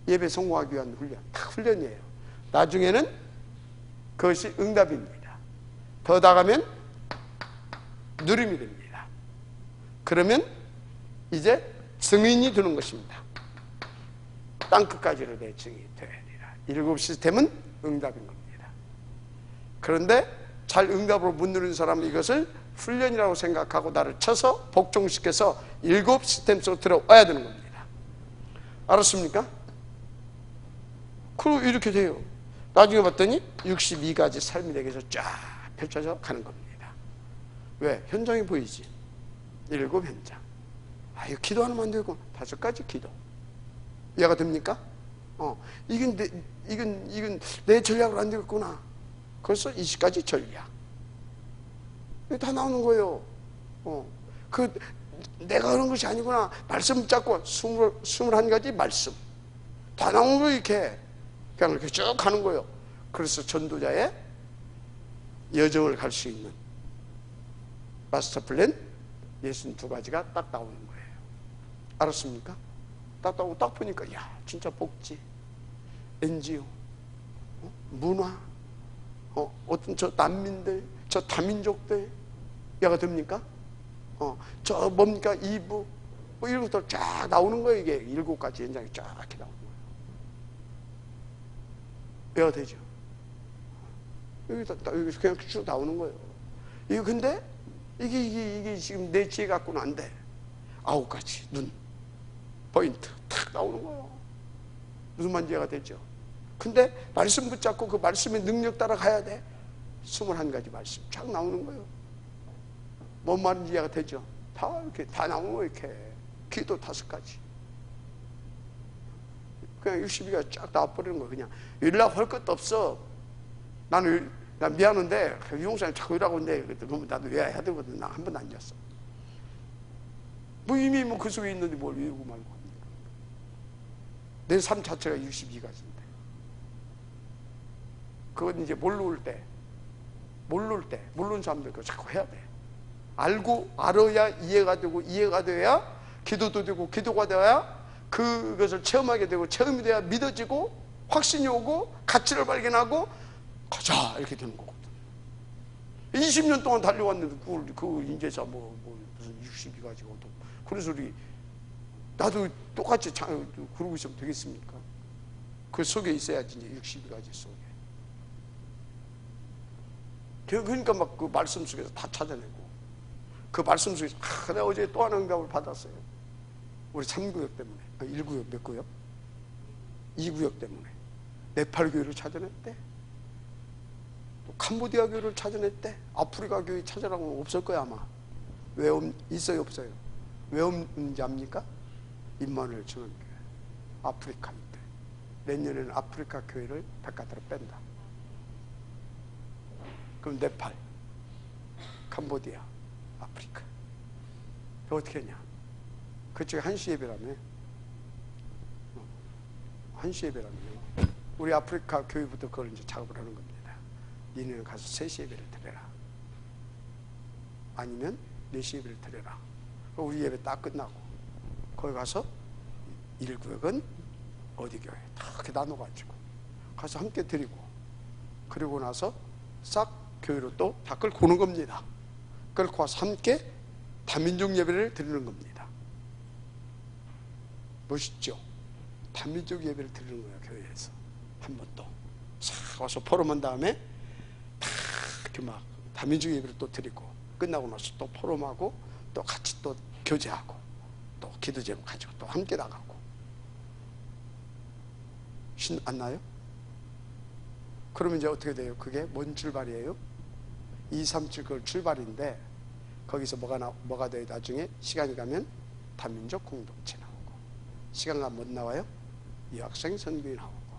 A: 예배 성공하기 위한 훈련, 다 훈련이에요. 나중에는 그것이 응답입니다. 더 나가면 누림이 됩니다. 그러면 이제 증인이 되는 것입니다. 땅끝까지로 내 증인이 되리라. 7 시스템은 응답인 겁니다. 그런데 잘 응답으로 못 누리는 사람은 이것을 훈련이라고 생각하고 나를 쳐서 복종시켜서 7 시스템 속으로 들어와야 되는 겁니다. 알았습니까? 그리고 이렇게 돼요. 나중에 봤더니 62가지 삶이 내게서 쫙 펼쳐져 가는 겁니다. 왜? 현장이 보이지. 7 현장. 아, 이거 기도하면 안 되고 5가지 기도. 이해가 됩니까? 이건 내 전략으로 안 되겠구나. 그래서 20가지 전략. 이게 다 나오는 거예요. 내가 그런 것이 아니구나. 말씀 붙잡고 21가지 말씀. 다 나오는 거예요, 이렇게. 그냥 이렇게 쭉 가는 거예요. 그래서 전도자의 여정을 갈 수 있는 마스터 플랜 62가지가 딱 나오는 거예요. 알았습니까? 딱 나오고 딱 보니까, 야, 진짜 복지, NGO, 문화, 어떤 저 난민들, 저 다민족들, 이해가 됩니까? 저 뭡니까? 2부, 뭐 이런 것들 쫙 나오는 거예요. 이게 7가지 현장이 쫙 이렇게 나오는 거예요. 이해가 되죠? 여기 그냥 쭉 나오는 거예요. 이거 근데, 이게 지금 내 지혜 갖고는 안 돼. 9가지, 눈, 포인트, 탁 나오는 거예요. 무슨 말인지 이해가 되죠? 근데 말씀 붙잡고 그 말씀의 능력 따라 가야 돼. 21가지 말씀 쫙 나오는 거예요. 뭔 말인지 이해가 되죠? 다 이렇게 다 나오는 거예요. 이렇게 기도 5가지. 그냥 62가 쫙 나와버리는 거예요. 그냥 연락할 것도 없어. 난 미안한데 유용사님 자꾸 일하고 있는데 나도 왜 해야 되거든. 나 한 번도 안 잤어. 뭐 이미 뭐 그 속에 있는데 뭘 외우고 말고 합니까? 내 삶 자체가 62가지인데. 그건 이제 모르는 사람들 그거 자꾸 해야 돼. 알아야 이해가 되고, 이해가 돼야 기도도 되고, 기도가 돼야 그것을 체험하게 되고, 체험이 돼야 믿어지고, 확신이 오고, 가치를 발견하고, 가자! 이렇게 되는 거거든. 20년 동안 달려왔는데, 그걸 이제서 무슨 62가지고, 또 그런 소리. 나도 똑같이 그러고 있으면 되겠습니까? 그 속에 있어야지, 이제 62가지 속에. 그러니까 막 그 말씀 속에서 다 찾아내고, 그 말씀 속에서, 내가 어제 또 하나 응답을 받았어요. 우리 3구역 때문에. 1구역 몇 구역? 2구역 때문에. 네팔 교회를 찾아냈대. 또 캄보디아 교회를 찾아냈대. 아프리카 교회 찾아라고 없을 거야, 아마. 왜 있어요, 없어요? 왜 없는지 압니까? 임마누엘 중앙교회. 아프리카인데. 내년에는 아프리카 교회를 바깥으로 뺀다. 그럼 네팔, 캄보디아, 아프리카. 어떻게 했냐? 그쪽에 한시 예배라며. 한시 예배라며. 우리 아프리카 교회부터 그걸 이제 작업을 하는 겁니다. 니네는 가서 3시 예배를 드려라. 아니면 4시 예배를 드려라. 우리 예배 딱 끝나고 거기 가서 1구역은 어디 교회 다 이렇게 나눠가지고 가서 함께 드리고, 그리고 나서 싹 교회로 또 다 끌고 오는 겁니다. 끌고 와서 함께 다민족 예배를 드리는 겁니다. 멋있죠? 다민족 예배를 드리는 거예요. 교회에서 한 번 또 싹 와서 포럼한 다음에 다 이렇게 막 다민족 예배를 또 드리고, 끝나고 나서 또 포럼하고, 또 같이 또 교제하고, 또 기도 제목 가지고 또 함께 나가고. 신 안 나요? 그러면 이제 어떻게 돼요? 그게 뭔 출발이에요? 2, 3, 7 그걸 출발인데, 거기서 뭐가 돼요? 나중에 시간이 가면 다민족 공동체 나오고, 시간 가면 뭐 나와요? 유학생 선교이 나오고.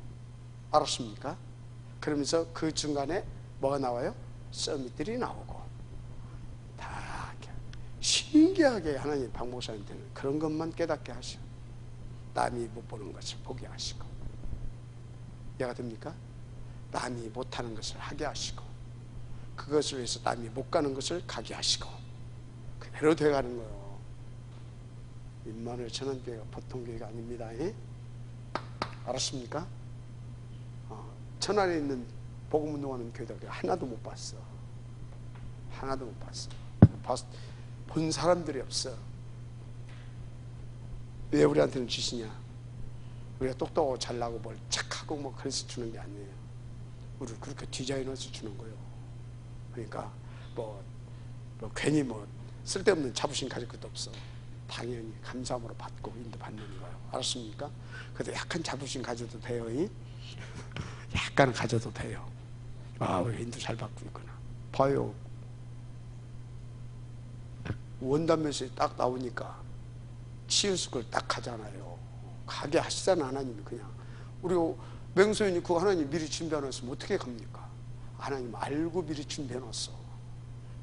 A: 알았습니까? 그러면서 그 중간에 뭐가 나와요? 서밋들이 나오고. 다 신기하게 하나님 박목사님한테는 그런 것만 깨닫게 하시고, 남이 못 보는 것을 보게 하시고, 이해가 됩니까? 남이 못하는 것을 하게 하시고, 그것을 위해서 남이 못 가는 것을 가게 하시고, 그대로 돼가는 거예요. 임마누엘 천안교회가 보통 교회가 아닙니다. 알았습니까? 천안에 있는 복음운동하는 교회들 하나도 못 봤어. 하나도 못 봤어. 본 사람들이 없어. 왜 우리한테는 주시냐? 우리가 똑똑하고 잘나고 뭘 착하고 뭐 그래서 주는 게 아니에요. 우리를 그렇게 디자인해서 주는 거예요. 그러니까 뭐 괜히 뭐 쓸데없는 자부심 가질 것도 없어. 당연히 감사함으로 받고 인도받는 거예요. 알았습니까? 그래도 약간 자부심 가져도 돼요. 약간은 가져도 돼요. 아, 우리 인도 잘 받고 있구나. 봐요. 원단 메시지 딱 나오니까 치유스 걸 딱 하잖아요. 가게 하시잖아. 하나님이 그냥. 우리 맹소연이 그거 하나님 미리 준비해놨으면 어떻게 갑니까? 하나님 알고 미리 준비해놨어.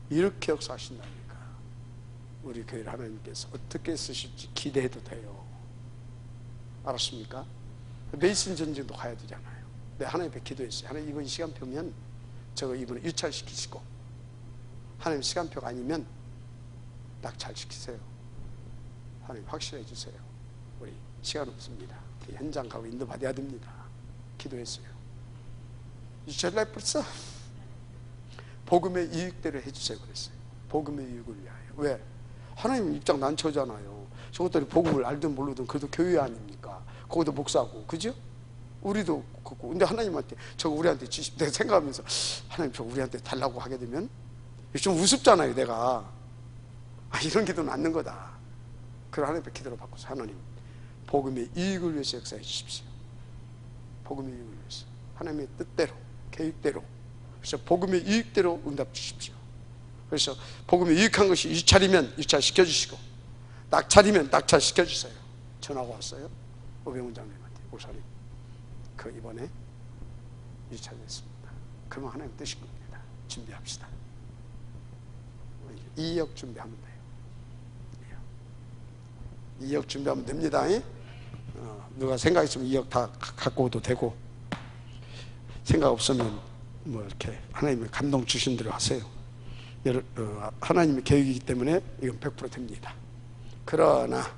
A: 이렇게 역사하신다니까. 우리 교회를 하나님께서 어떻게 쓰실지 기대해도 돼요. 알았습니까? 메이슨 전쟁도 가야 되잖아요. 네, 하나님 앞에 기도했어요. 하나님 이번 시간표면 저거 이번에 유찰시키시고, 하나님 시간표가 아니면 낙찰시키세요. 하나님 확실해 주세요. 우리 시간 없습니다. 현장 가고 인도 받아야 됩니다. 기도했어요. 유찰날 벌써 복음의 이익대로 해주세요 그랬어요. 복음의 이익을 위하여. 왜? 하나님 입장 난처잖아요. 저것들이 복음을 알든 모르든 그래도 교회 아닙니까? 거기도 목사고, 그죠? 우리도 그렇고. 근데 하나님한테 저거 우리한테 주십, 내가 생각하면서 하나님 저거 우리한테 달라고 하게 되면 좀 우습잖아요. 내가 이런 기도는 않는 거다. 그걸 하나님 앞에 기도를 받고서 하나님 복음의 이익을 위해서 역사해 주십시오. 복음의 이익을 위해서 하나님의 뜻대로 계획대로, 그래서 복음의 이익대로 응답 주십시오. 그래서 복음의 유익한 것이 유찰이면 유찰시켜 주시고, 낙찰이면 낙찰시켜 주세요. 전화가 왔어요. 오병훈 장님한테. 목사님 그 이번에 유찰됐습니다. 그러면 하나님 뜻인 겁니다. 준비합시다. 2억 준비하면 돼요. 2억 준비하면 됩니다. 누가 생각 있으면 2억 다 갖고 오도 되고, 생각 없으면 뭐 이렇게 하나님의 감동 주신 대로 하세요. 하나님의 계획이기 때문에 이건 100% 됩니다. 그러나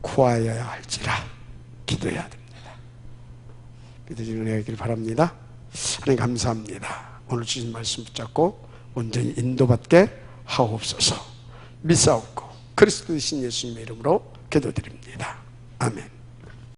A: 구하여야 할지라 기도해야 됩니다. 믿으시는 은혜이길 바랍니다. 하나님 감사합니다. 오늘 주신 말씀 붙잡고 온전히 인도받게 하옵소서. 믿사옵고 그리스도이신 예수님의 이름으로 기도드립니다. 아멘.